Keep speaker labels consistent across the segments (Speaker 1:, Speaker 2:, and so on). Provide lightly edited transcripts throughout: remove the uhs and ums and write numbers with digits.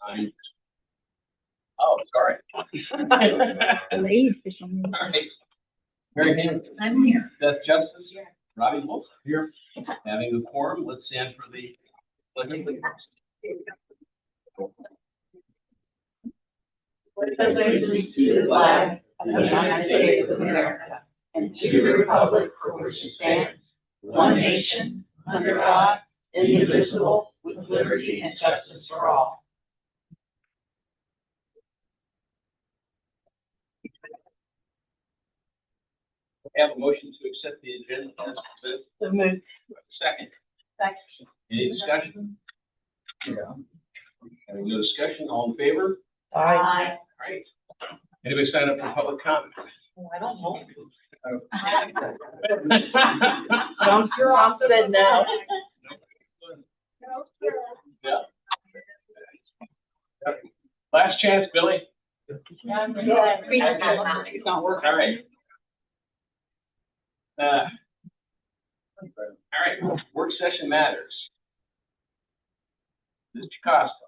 Speaker 1: I'm, oh, sorry. All right. Mary Ann.
Speaker 2: I'm here.
Speaker 1: Beth Justice. Here. Robbie Wolf. Here. Having the quorum, let's stand for the pledge of allegiance.
Speaker 2: Allegiance to the flag of the United States of America and to the republic for which it stands, one nation, under God, indivisible, with liberty and justice for all.
Speaker 1: Have a motion to accept the agenda as presented.
Speaker 2: So moved.
Speaker 1: Second.
Speaker 2: Second.
Speaker 1: Any discussion? Yeah. Having no discussion, all in favor?
Speaker 2: Aye.
Speaker 1: All right. Anybody sign up for public comment?
Speaker 2: I don't know.
Speaker 3: I'm sure I'm said no.
Speaker 1: Yeah. Last chance, Billy.
Speaker 2: It's not working.
Speaker 1: All right. All right. Work session matters. Mr. Costa.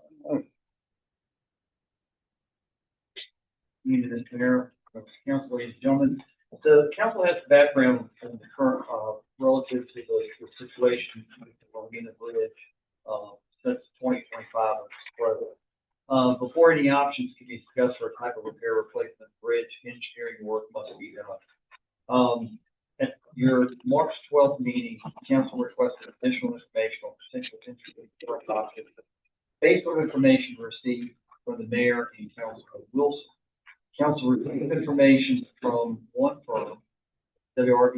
Speaker 4: Mr. Mayor, Council, ladies and gentlemen. The council has background in the current relative to the situation with the Urbanna Bridge since 2025 present. Before any options can be discussed for a type of repair replacement bridge, engineering work must be done. At your March 12th meeting, council requested additional information on potential interest options based on information received from the mayor and Councilor Wilson. Council received information from one firm, WRA,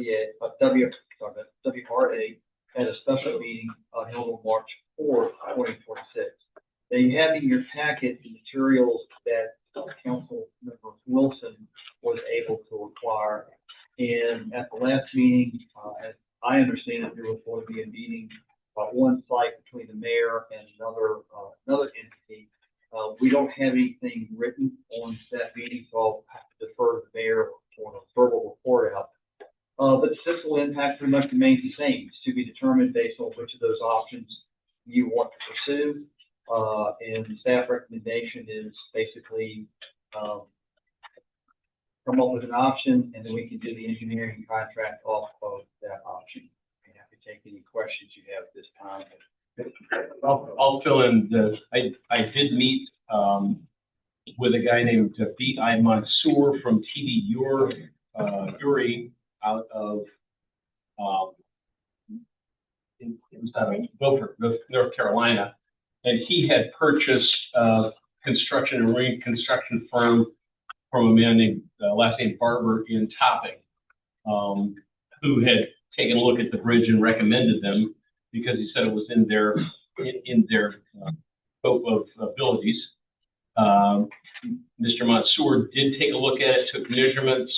Speaker 4: at a special meeting held on March 4th, 2026. Now you have in your packet the materials that Council Member Wilson was able to acquire. And at the last meeting, as I understand it, there was going to be a meeting on site between the mayor and another entity. We don't have anything written on that meeting, so I'll have to defer to the mayor for a verbal report out. But the fiscal impact pretty much remains the same. It's to be determined based on which of those options you want to pursue. And the staff recommendation is basically come up with an option, and then we can do the engineering contract off of that option. I'm happy to take any questions you have at this time.
Speaker 1: I'll fill in. I did meet with a guy named B.I. Mansour from TV Uri out of it was out of Beaufort, North Carolina, and he had purchased a construction and marine construction firm from a man named last name Barber in Topping, who had taken a look at the bridge and recommended them because he said it was in their scope of abilities. Mr. Mansour did take a look at it, took measurements,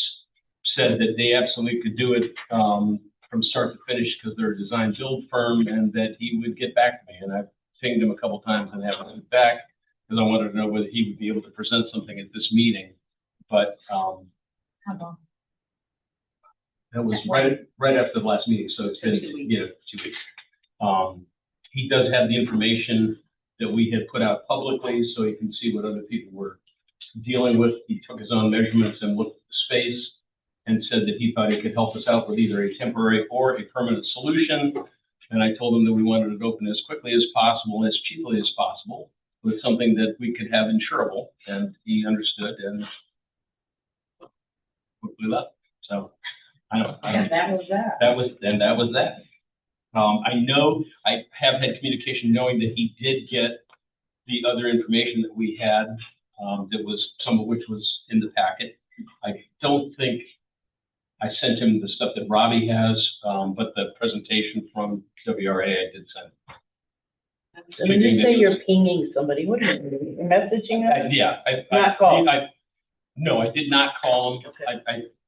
Speaker 1: said that they absolutely could do it from start to finish because they're a design build firm, and that he would get back to me. And I've pinged him a couple times and haven't been back because I wanted to know whether he would be able to present something at this meeting. But
Speaker 2: How long?
Speaker 1: that was right after the last meeting, so it's been 2 weeks. He does have the information that we had put out publicly, so he can see what other people were dealing with. He took his own measurements and looked at the space and said that he thought he could help us out with either a temporary or a permanent solution. And I told him that we wanted it open as quickly as possible and as cheaply as possible with something that we could have insurable. And he understood and quickly left. So I don't.
Speaker 3: And that was that.
Speaker 1: That was that. I know I have had communication knowing that he did get the other information that we had, that was some of which was in the packet. I don't think I sent him the stuff that Robbie has, but the presentation from WRA I did send.
Speaker 3: So when you say you're pinging somebody, what are you doing? You're messaging them?
Speaker 1: Not
Speaker 3: call.
Speaker 1: No, I did not call him.
Speaker 3: Okay.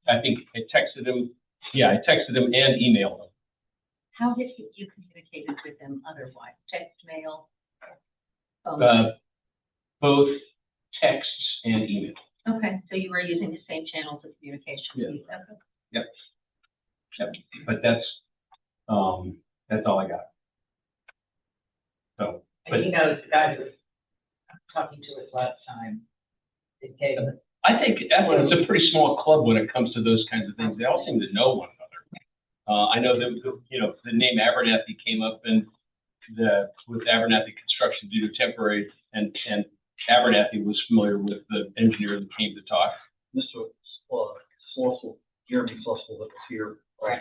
Speaker 1: I think I texted him. Yeah, I texted him and emailed him.
Speaker 2: How did you communicate with them otherwise? Text, mail?
Speaker 1: Both texts and email.
Speaker 2: Okay, so you were using the same channels of communication?
Speaker 1: Yeah. Yep. But that's all I got. So, but
Speaker 3: He knows the guys
Speaker 2: talking to us last time, it gave us.
Speaker 1: I think it's a pretty small club when it comes to those kinds of things. They all seem to know one another. I know that, you know, the name Abernathy came up and with Abernathy Construction due to temporary, and Abernathy was familiar with the engineer that came to talk.
Speaker 4: Mr. Slossel, Jeremy Slossel that was here.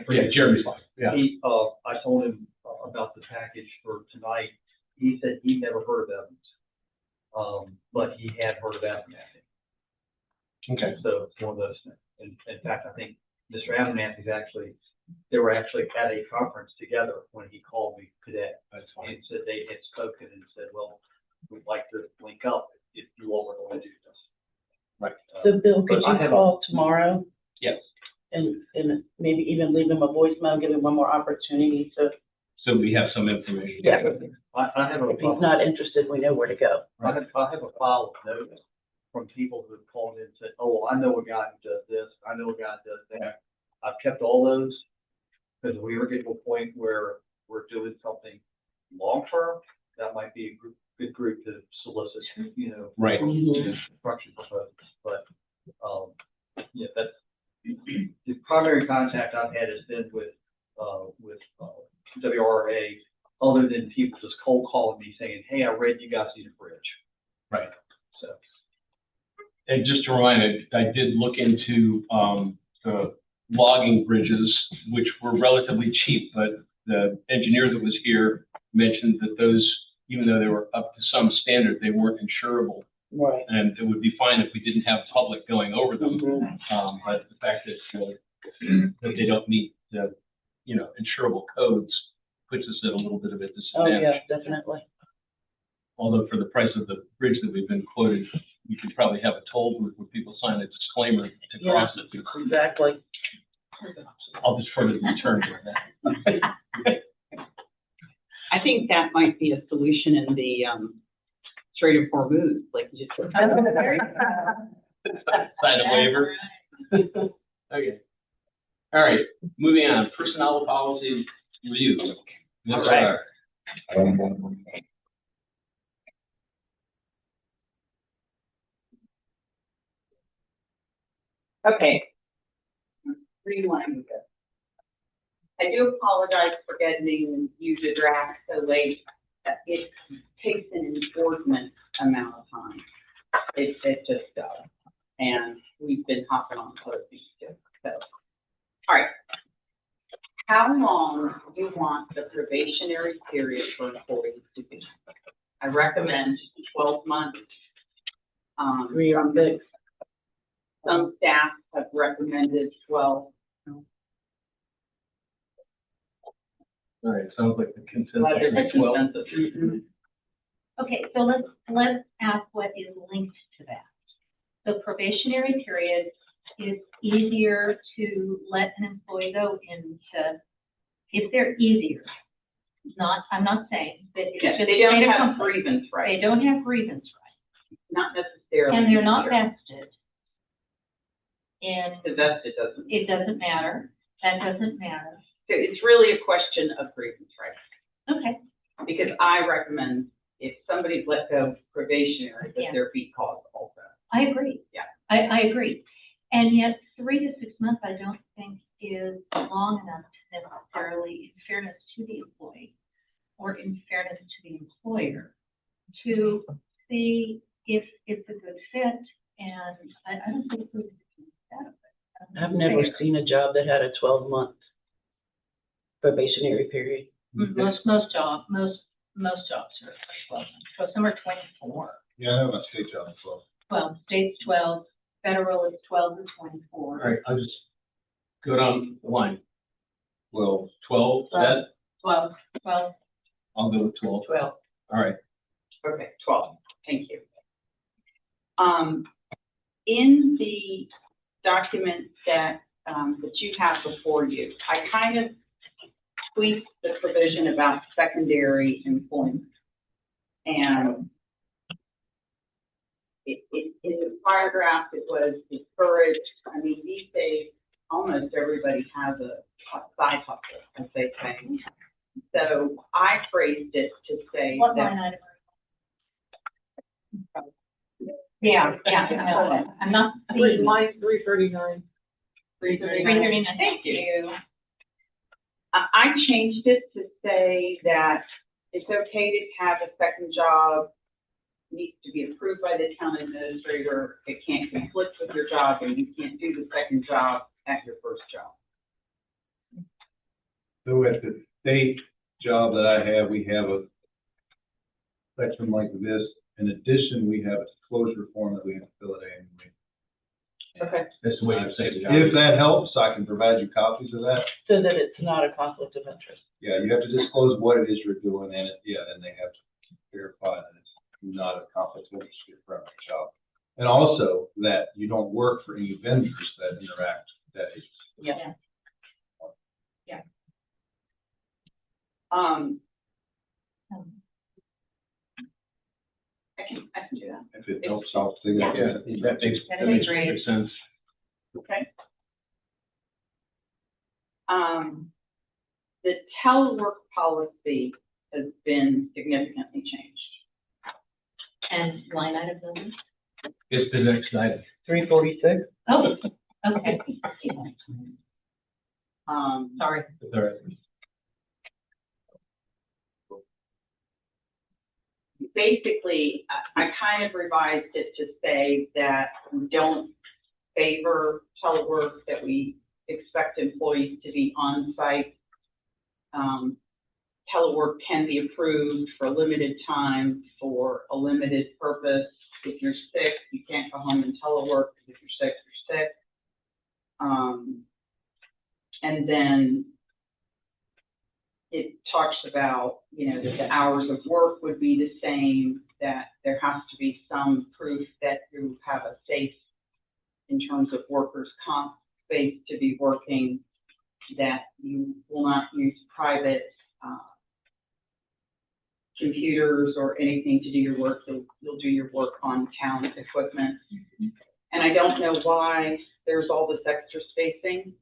Speaker 1: Yeah, Jeremy's fine. Yeah.
Speaker 4: I told him about the package for tonight. He said he'd never heard of Evans, but he had heard of Abernathy.
Speaker 1: Okay.
Speaker 4: So it's one of those things. In fact, I think Mr. Abernathy's they were actually at a conference together when he called me today.
Speaker 1: That's fine.
Speaker 4: And said they had spoken and said, well, we'd like to link up if you all were going to do this.
Speaker 1: Right.
Speaker 3: So Bill, could
Speaker 4: But I
Speaker 3: you
Speaker 4: have-
Speaker 3: call tomorrow
Speaker 1: Yes.
Speaker 3: and maybe even leave him a voicemail, give him one more opportunity to,
Speaker 1: So we have some information.
Speaker 3: yeah,
Speaker 4: I have
Speaker 3: if he's not interested, we know where to go.
Speaker 4: I have a file of notes from people who have called in and said, oh, I know a guy who does this, I know a guy who does that. I've kept all those because we are getting to a point where we're doing something long-term. That might be a good group to solicit, you know.
Speaker 1: Right.
Speaker 4: for, you know, construction proposals. But, yeah, that's, the primary contact I've had has been with WRA, other than people just cold calling me saying, hey, I read you guys need a bridge.
Speaker 1: Right.
Speaker 4: So,
Speaker 1: And just to remind you, I did look into the logging bridges, which were relatively cheap, but the engineer that was here mentioned that those, even though they were up to some standard, they weren't insurable.
Speaker 3: Right.
Speaker 1: And it would be fine if we didn't have public going over them. But the fact that they don't meet the, you know, insurable codes puts us at a little bit of a
Speaker 3: Oh,
Speaker 1: disadvantage.
Speaker 3: yeah, definitely.
Speaker 1: Although for the price of the bridge that we've been quoted, we could probably have a toll booth where people sign a disclaimer to cross it.
Speaker 3: Exactly.
Speaker 1: I'll defer to the attorney on that.
Speaker 2: I think that might be a solution in the Strait of Hormuz, like you just said.
Speaker 1: Sign a waiver. Okay. All right, moving on. Personnel policy review. Ms.
Speaker 2: All right.
Speaker 1: Ryer.
Speaker 2: Okay. Where do you want to move this? I do apologize for getting you to draft so late. It takes an enforcement amount of time. It just does. And we've been hopping on other things too. So, all right. How long do you want the probationary period for employees to be? I recommend 12 months.
Speaker 3: 3 or 6.
Speaker 2: Some staff have recommended 12.
Speaker 1: All right, sounds like the consensus.
Speaker 2: Whether
Speaker 1: is
Speaker 2: the
Speaker 1: 12.
Speaker 2: consensus.
Speaker 5: Okay, so let's ask what is linked to that. The probationary period is easier to let an employee go into, if they're easier. I'm not saying that it's
Speaker 2: Yeah,
Speaker 5: just.
Speaker 2: they don't
Speaker 5: state of
Speaker 2: have
Speaker 5: complaint.
Speaker 2: grievance
Speaker 5: They
Speaker 2: rights,
Speaker 5: don't have grievance rights,
Speaker 2: not necessarily.
Speaker 5: and they're not
Speaker 2: easier.
Speaker 5: vested. And
Speaker 2: The vested doesn't.
Speaker 5: it doesn't matter, that doesn't matter.
Speaker 2: So it's really a question of grievance rights,
Speaker 5: Okay,
Speaker 2: because I recommend if somebody's let go probationary, that
Speaker 5: Yeah.
Speaker 2: there be cause also.
Speaker 5: I agree.
Speaker 2: Yeah.
Speaker 5: I agree. And yet 3 to 6 months, I don't think is long enough to necessarily, in fairness to the employee or in fairness to the employer, to see if it's a good fit. And I don't think we can do that.
Speaker 3: I've never seen a job that had a 12-month probationary period.
Speaker 5: Most jobs are 12 months. So some are 24.
Speaker 6: Yeah, I have a state job as well.
Speaker 5: Well, state's 12, federal is 12 to 24.
Speaker 1: All right, I'll just go down the line.
Speaker 6: Well,
Speaker 1: 12, that,
Speaker 5: 12.
Speaker 1: I'll go with 12.
Speaker 2: 12.
Speaker 1: All right.
Speaker 2: Okay, 12. Thank you. In the document that you have before you, I kind of tweaked the provision about secondary employment. And in the paragraph, it was discouraged. I mean, these days, almost everybody has a side hustle, as they say. So I phrased it to say
Speaker 5: What
Speaker 2: that
Speaker 5: line item? Yeah, no, I'm not seeing.
Speaker 2: Mine's 339.
Speaker 5: 339, thank you.
Speaker 7: I changed it to say that it's okay to have a second job, needs to be approved by the town administrator. It can't conflict with your job, and you can't do the second job at your first job.
Speaker 6: So at the state job that I have, we have a section like this. In addition, we have a disclosure form that we have to fill it annually.
Speaker 7: Okay.
Speaker 1: That's the way to say it.
Speaker 6: If that helps, I can provide you copies of that.
Speaker 3: So that it's not a conflict of interest.
Speaker 6: Yeah, you have to disclose what it is you're doing, and then they have to verify that it's not a conflict of interest with your primary job. And also that you don't work for any vendors that interact with that agency.
Speaker 3: Yeah.
Speaker 7: I can do that.
Speaker 6: If it helps, I'll figure it out.
Speaker 1: Yeah, that makes
Speaker 5: That'd be great.
Speaker 1: perfect sense.
Speaker 7: Okay. The telework policy has been significantly changed.
Speaker 5: And line item numbers?
Speaker 1: It's the next item.
Speaker 3: 346?
Speaker 5: Oh, okay. Sorry.
Speaker 1: All right.
Speaker 7: Basically, I kind of revised it to say that we don't favor telework, that we expect employees to be on site. Telework can be approved for a limited time for a limited purpose. If you're sick, you can't go home and telework. If you're sick, you're sick. And then it talks about, that the hours of work would be the same, that there has to be some proof that you have a safe, in terms of workers' comp space to be working, that you will not use private computers or anything to do your work. You'll do your work on town equipment. And I don't know why there's all this extra spacing.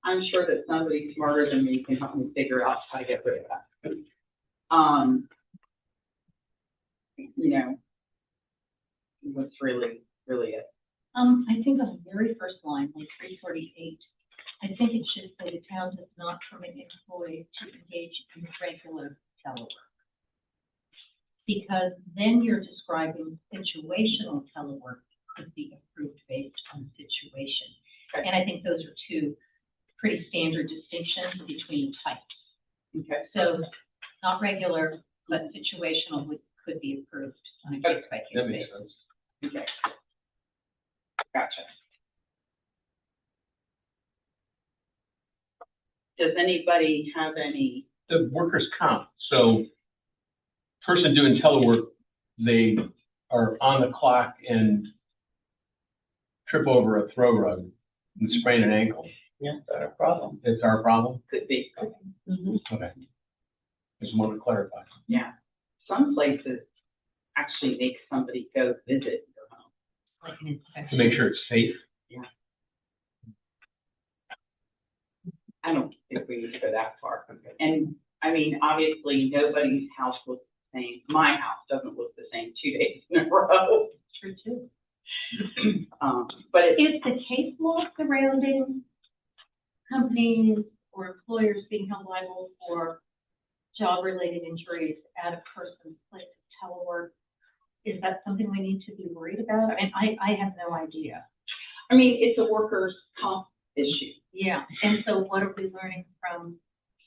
Speaker 7: I'm sure that somebody smarter than me can help me figure out how to get rid of that. What's really it.
Speaker 5: I think on the very first line, like 348, I think it should say the town does not permit employees to engage in regular telework. Because then you're describing situational telework could be approved based on situation. And I think those are two pretty standard distinctions between types.
Speaker 7: Okay.
Speaker 5: So not regular, but situational could be approved on a case by case
Speaker 1: That makes
Speaker 5: basis.
Speaker 1: sense.
Speaker 7: Okay. Gotcha. Does anybody have any?
Speaker 1: The workers' comp, so person doing telework, they are on the clock and trip over a throw rug and sprain an ankle.
Speaker 3: Yeah, that's our problem.
Speaker 1: It's our problem?
Speaker 7: Could be.
Speaker 1: Okay. Just want to clarify.
Speaker 7: Yeah. Some places actually make somebody go visit your home.
Speaker 5: Like an inspection.
Speaker 1: To make sure it's safe.
Speaker 7: I don't think we need to go that far. And I mean, obviously, nobody's house looks the same. My house doesn't look the same 2 days in a row.
Speaker 5: True too.
Speaker 7: But it
Speaker 5: Is the case law surrounding companies or employers being held liable for job-related injuries at a person's place of telework, is that something we need to be worried about? I mean, I have no idea.
Speaker 7: I mean, it's a workers' comp issue
Speaker 5: Yeah, and so what are we learning from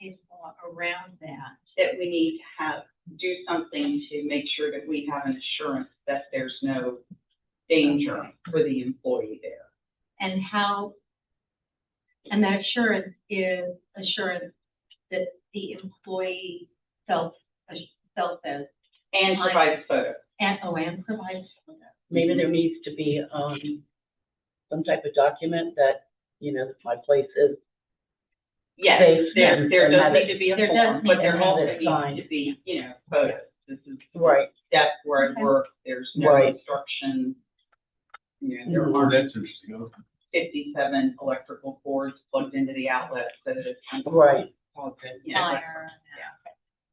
Speaker 5: case law around that?
Speaker 7: that we need to do something to make sure that we have an assurance that there's no danger for the employee there.
Speaker 5: And how, and that assurance is assurance that the employee self says,
Speaker 7: And provides photos.
Speaker 5: and provides.
Speaker 3: Maybe there needs to be, some type of document that, my place is
Speaker 7: Yes,
Speaker 3: safe.
Speaker 7: there
Speaker 3: and
Speaker 7: does
Speaker 3: have
Speaker 7: need
Speaker 3: it-
Speaker 7: to be a
Speaker 5: there does
Speaker 7: form,
Speaker 5: need
Speaker 7: but
Speaker 5: to
Speaker 7: there
Speaker 3: have
Speaker 7: also
Speaker 3: it
Speaker 7: needs
Speaker 3: signed.
Speaker 7: to be, photos. This is
Speaker 3: Right.
Speaker 7: that's where I work. There's no
Speaker 3: Right.
Speaker 7: instruction. There
Speaker 1: Oh,
Speaker 7: are
Speaker 1: that's interesting. Okay.
Speaker 7: 57 electrical cords plugged into the outlet so that it's kind of
Speaker 3: Right.
Speaker 5: Fire.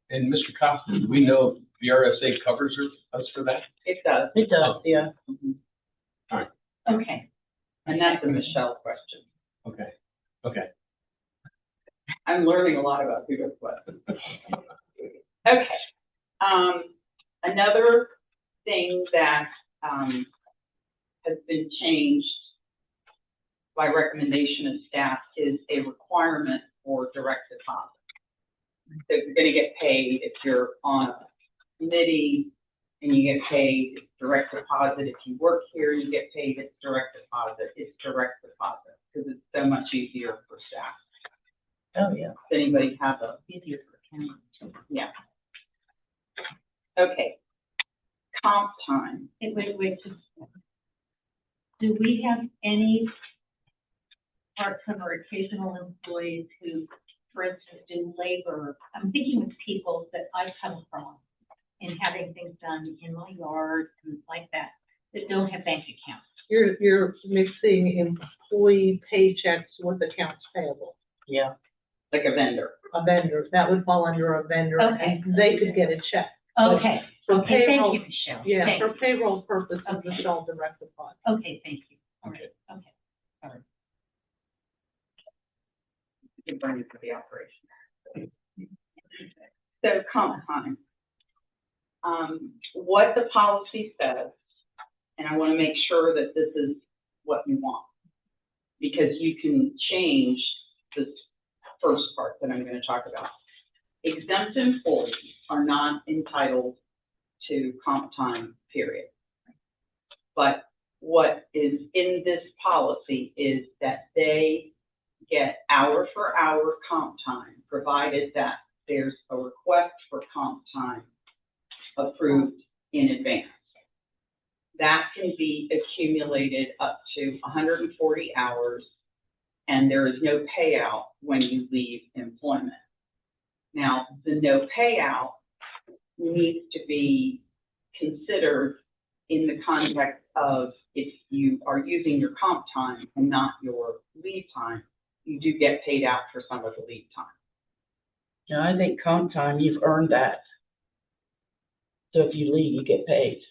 Speaker 1: And Mr. Kaufman, do we know if the RSA covers us for that?
Speaker 7: It does.
Speaker 3: It does, yeah.
Speaker 5: Okay,
Speaker 7: And that's a Michelle question.
Speaker 1: Okay, okay.
Speaker 7: I'm learning a lot about who does what. Okay. Another thing that, has been changed by recommendation of staff is a requirement for direct deposit. So if you're gonna get paid, if you're on a committee and you get paid, it's direct deposit. If you work here, you get paid, it's direct deposit. It's direct deposit, because it's so much easier for staff.
Speaker 3: Oh, yeah.
Speaker 7: Does anybody have a,
Speaker 5: easier for accounting too.
Speaker 7: yeah. Okay. Comp time.
Speaker 5: Wait, just. Do we have any part-time or occasional employees who, for instance, do labor? I'm thinking of people that I've come across in having things done in my yard and like that don't have bank accounts.
Speaker 2: You're mixing employee paychecks with accounts payable.
Speaker 3: Yeah.
Speaker 7: Like a vendor.
Speaker 2: A vendor, that would fall under a vendor,
Speaker 5: Okay.
Speaker 2: and they could get a check.
Speaker 5: Okay,
Speaker 2: For
Speaker 5: okay, thank
Speaker 2: payroll,
Speaker 5: you, Michelle.
Speaker 2: yeah,
Speaker 5: Thank
Speaker 2: for
Speaker 5: you.
Speaker 2: payroll purposes,
Speaker 5: Okay.
Speaker 2: Michelle direct deposit.
Speaker 5: Okay, thank you. All right, okay, all right.
Speaker 7: You can bring it to the operation. So comp time. What the policy says, and I want to make sure that this is what you want, because you can change this first part that I'm going to talk about. Exempt employees are not entitled to comp time, period. But what is in this policy is that they get hour for hour comp time, provided that there's a request for comp time approved in advance. That can be accumulated up to 140 hours, and there is no payout when you leave employment. Now, the no payout needs to be considered in the context of if you are using your comp time and not your leave time, you do get paid out for some of the leave time.
Speaker 3: No, I think comp time, you've earned that. So if you leave, you get paid.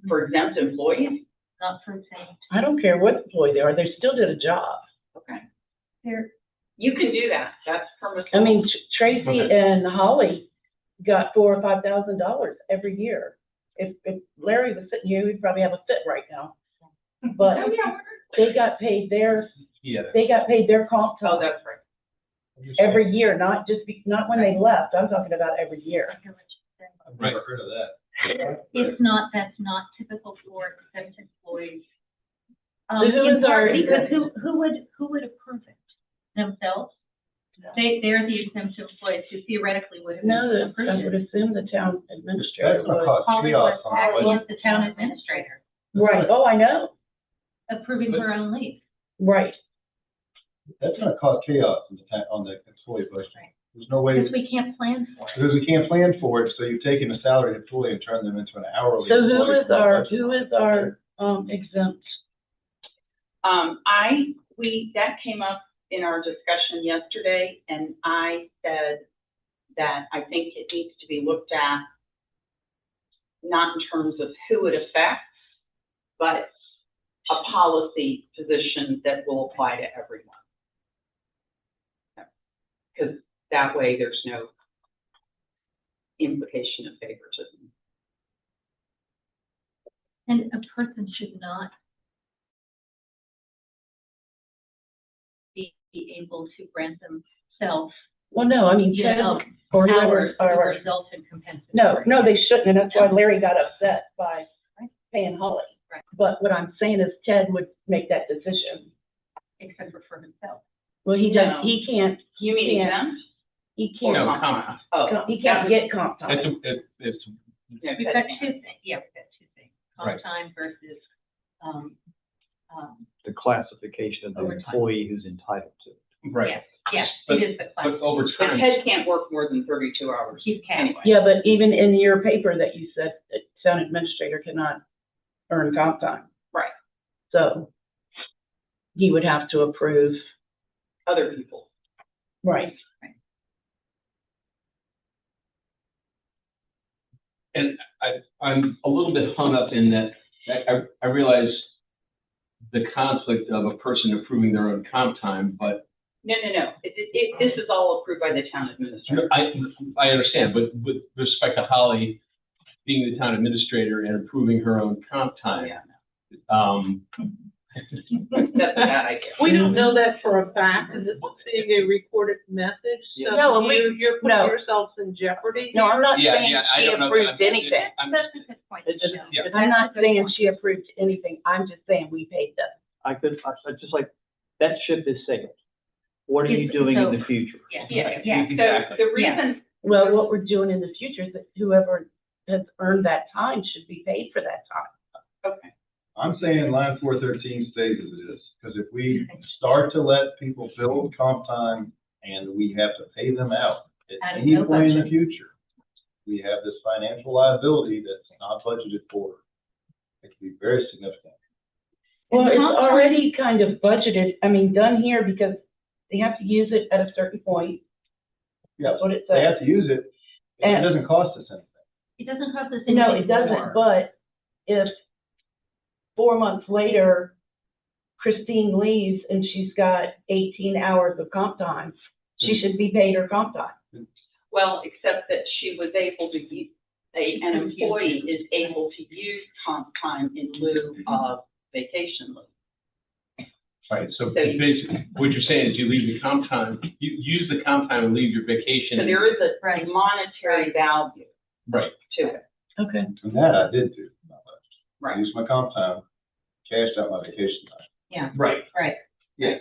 Speaker 7: For exempt employees,
Speaker 5: Not for exempt.
Speaker 3: I don't care what employee they are, they still did a job.
Speaker 7: okay,
Speaker 5: There,
Speaker 7: you can do that. That's permissible.
Speaker 3: I mean, Tracy and Holly got $4,000 or $5,000 every year. If Larry was sitting here, we'd probably have a fit right now. But
Speaker 7: Oh, yeah.
Speaker 3: they got paid their comp
Speaker 7: Oh,
Speaker 3: time
Speaker 7: that's right.
Speaker 3: every year, not when they left. I'm talking about every year.
Speaker 5: I hear what you're saying.
Speaker 6: I've never heard of that.
Speaker 5: It's not, that's not typical for exempt employees.
Speaker 3: Who
Speaker 5: In
Speaker 3: is our-
Speaker 5: part because who would approve it? Themselves? They're the exempt employees who theoretically would have
Speaker 3: No, I
Speaker 5: approved
Speaker 3: would
Speaker 5: it.
Speaker 3: assume the town administrator
Speaker 6: That's gonna
Speaker 3: would.
Speaker 6: cause
Speaker 5: Holly
Speaker 6: chaos
Speaker 5: was
Speaker 6: on the
Speaker 5: actually
Speaker 6: budget.
Speaker 5: the town administrator,
Speaker 3: Right, oh, I know,
Speaker 5: approving her own leave.
Speaker 3: right.
Speaker 6: That's gonna cause chaos on the employee budget.
Speaker 5: Right.
Speaker 6: There's no way,
Speaker 5: Because we can't plan for it.
Speaker 6: because we can't plan for it, so you're taking a salaried employee and turning them into an hourly.
Speaker 3: So
Speaker 6: employee from the budget.
Speaker 3: who is our exempt?
Speaker 7: That came up in our discussion yesterday, and I said that I think it needs to be looked at not in terms of who it affects, but a policy position that will apply to everyone. Because that way there's no implication of favoritism.
Speaker 5: And a person should not be able to grant themselves,
Speaker 3: Well, no, I mean,
Speaker 5: you
Speaker 3: Ted
Speaker 5: know,
Speaker 3: or
Speaker 5: hours
Speaker 3: whoever,
Speaker 5: that
Speaker 3: or,
Speaker 5: result in compensatory.
Speaker 3: no, they shouldn't, and that's why Larry got upset by paying Holly.
Speaker 5: Right.
Speaker 3: But what I'm saying is Ted would make that decision.
Speaker 5: Except for himself.
Speaker 3: Well, he
Speaker 7: No.
Speaker 3: does, he can't,
Speaker 7: You mean
Speaker 3: Yeah.
Speaker 7: exempt?
Speaker 3: he
Speaker 1: No,
Speaker 3: can't,
Speaker 1: comp.
Speaker 7: Oh.
Speaker 3: he can't get comp time.
Speaker 1: It's,
Speaker 7: Yeah,
Speaker 5: We've got two things, yeah, we've got two things, comp
Speaker 1: Right.
Speaker 5: time versus,
Speaker 4: The classification of the
Speaker 5: Overtime.
Speaker 4: employee who's entitled to.
Speaker 1: right,
Speaker 5: yes,
Speaker 1: But-
Speaker 5: it is the
Speaker 1: but
Speaker 5: class.
Speaker 1: over
Speaker 7: But
Speaker 1: time,
Speaker 7: Ted can't work more than 32 hours.
Speaker 5: He's capped.
Speaker 7: Anyway.
Speaker 3: Yeah, but even in your paper that you said, that town administrator cannot earn comp time.
Speaker 7: Right.
Speaker 3: So he would have to approve.
Speaker 7: Other people.
Speaker 3: Right.
Speaker 1: And I'm a little bit hung up in that, I realize the conflict of a person approving their own comp time, but
Speaker 7: No. This is all approved by the town administrator.
Speaker 1: I understand, but with respect to Holly being the town administrator and approving her own comp time,
Speaker 7: Yeah.
Speaker 1: That's
Speaker 7: a bad idea.
Speaker 2: We don't know that for a fact, because it's being a recorded message, so
Speaker 3: No, and
Speaker 2: you're putting
Speaker 3: no.
Speaker 2: yourselves in jeopardy.
Speaker 3: No, I'm not
Speaker 1: Yeah,
Speaker 3: saying
Speaker 1: yeah, I
Speaker 3: she
Speaker 1: don't know.
Speaker 3: approved anything.
Speaker 5: That's a good point.
Speaker 3: It's just-
Speaker 5: Michelle.
Speaker 1: Yeah.
Speaker 3: I'm not saying she approved anything, I'm just saying we paid them.
Speaker 8: I just like, that ship is sailed. What are you doing in the future?
Speaker 5: Yeah.
Speaker 7: So the reason,
Speaker 3: Well, what we're doing in the future is that whoever has earned that time should be paid for that time.
Speaker 7: okay,
Speaker 6: I'm saying line 413 stays as it is, because if we start to let people build comp time and we have to pay them out
Speaker 5: Out
Speaker 6: at
Speaker 5: of
Speaker 6: any
Speaker 5: no
Speaker 6: point in the
Speaker 5: budget.
Speaker 6: future, we have this financial liability that's not budgeted for. It could be very significant.
Speaker 3: Well, it's
Speaker 5: comp time-
Speaker 3: already kind of budgeted, done here because they have to use it at a certain point.
Speaker 6: Yes,
Speaker 3: That's what it
Speaker 6: they
Speaker 3: says.
Speaker 6: have to use it, and it doesn't cost us anything.
Speaker 5: It doesn't cost us anything.
Speaker 3: No, it doesn't,
Speaker 5: more.
Speaker 3: but if 4 months later, Christine leaves and she's got 18 hours of comp time, she should be paid her comp time.
Speaker 7: well, except that she was able to use, an employee is able to use comp time in lieu of vacation leave.
Speaker 1: Right, so
Speaker 7: So you-
Speaker 1: basically, what you're saying is you leave the comp time, you use the comp time and leave your vacation.
Speaker 7: So there is a monetary value
Speaker 1: Right.
Speaker 7: to it.
Speaker 3: Okay.
Speaker 6: And that I did do. I
Speaker 7: Right.
Speaker 6: used my comp time, cashed out my vacation time.
Speaker 1: Right.
Speaker 5: Right.
Speaker 1: Yeah.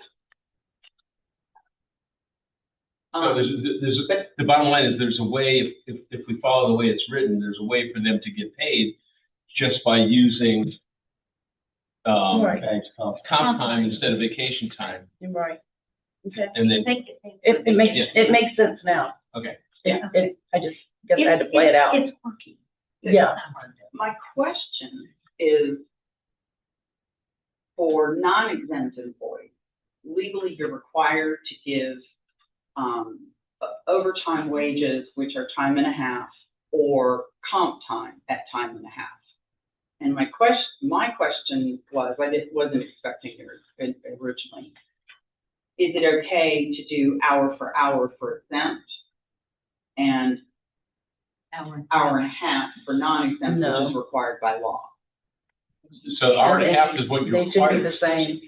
Speaker 1: So
Speaker 7: Um,
Speaker 1: the bottom line is there's a way, if we follow the way it's written, there's a way for them to get paid just by using
Speaker 3: Right.
Speaker 6: Thanks, comp.
Speaker 1: comp time instead of vacation time.
Speaker 3: You're right. Okay.
Speaker 1: And then,
Speaker 3: It makes sense now.
Speaker 1: okay.
Speaker 3: I just guess I had to play it out.
Speaker 5: It's quirky.
Speaker 3: Yeah.
Speaker 7: My question is, for non-exempt employees, legally you're required to give overtime wages, which are time and a half, or comp time at time and a half. And my question was, I wasn't expecting yours originally. Is it okay to do hour for hour for exempt and hour and a half for non-exempt, which is
Speaker 3: No.
Speaker 7: required by law?
Speaker 1: So hour and a half is what you're
Speaker 3: They should be
Speaker 1: required.
Speaker 3: the same.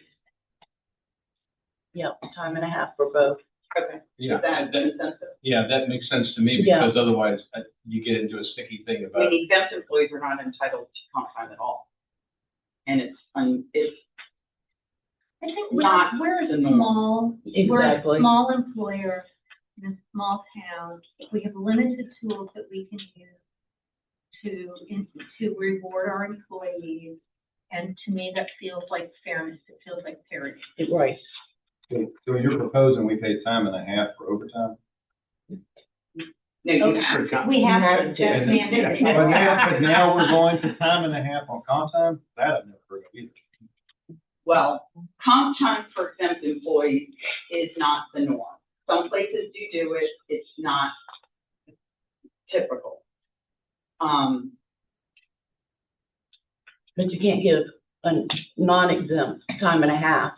Speaker 3: Yep, time and a half for both.
Speaker 7: Okay.
Speaker 1: Yeah,
Speaker 7: Is that
Speaker 1: that,
Speaker 7: consensus?
Speaker 1: yeah, that makes sense to me
Speaker 3: Yeah.
Speaker 1: because otherwise you get into a sticky thing
Speaker 7: I
Speaker 1: about.
Speaker 7: mean, exempt employees are not entitled to comp time at all. And it's
Speaker 5: I think
Speaker 7: Not
Speaker 5: we're a
Speaker 7: the norm.
Speaker 3: Exactly.
Speaker 5: a small employer in a small town. We have limited tools that we can use to reward our employees. And to me, that feels like fairness. It feels like parity.
Speaker 3: Right.
Speaker 6: So you're proposing we pay time and a half for overtime?
Speaker 7: no, you have to.
Speaker 5: We have
Speaker 3: have
Speaker 5: to,
Speaker 3: to.
Speaker 5: that's mandated.
Speaker 6: But now we're going to time and a half on comp time? That I've never heard of either.
Speaker 7: Well, comp time for exempt employees is not the norm. Some places do it, it's not typical.
Speaker 3: But you can't give a non-exempt time and a half.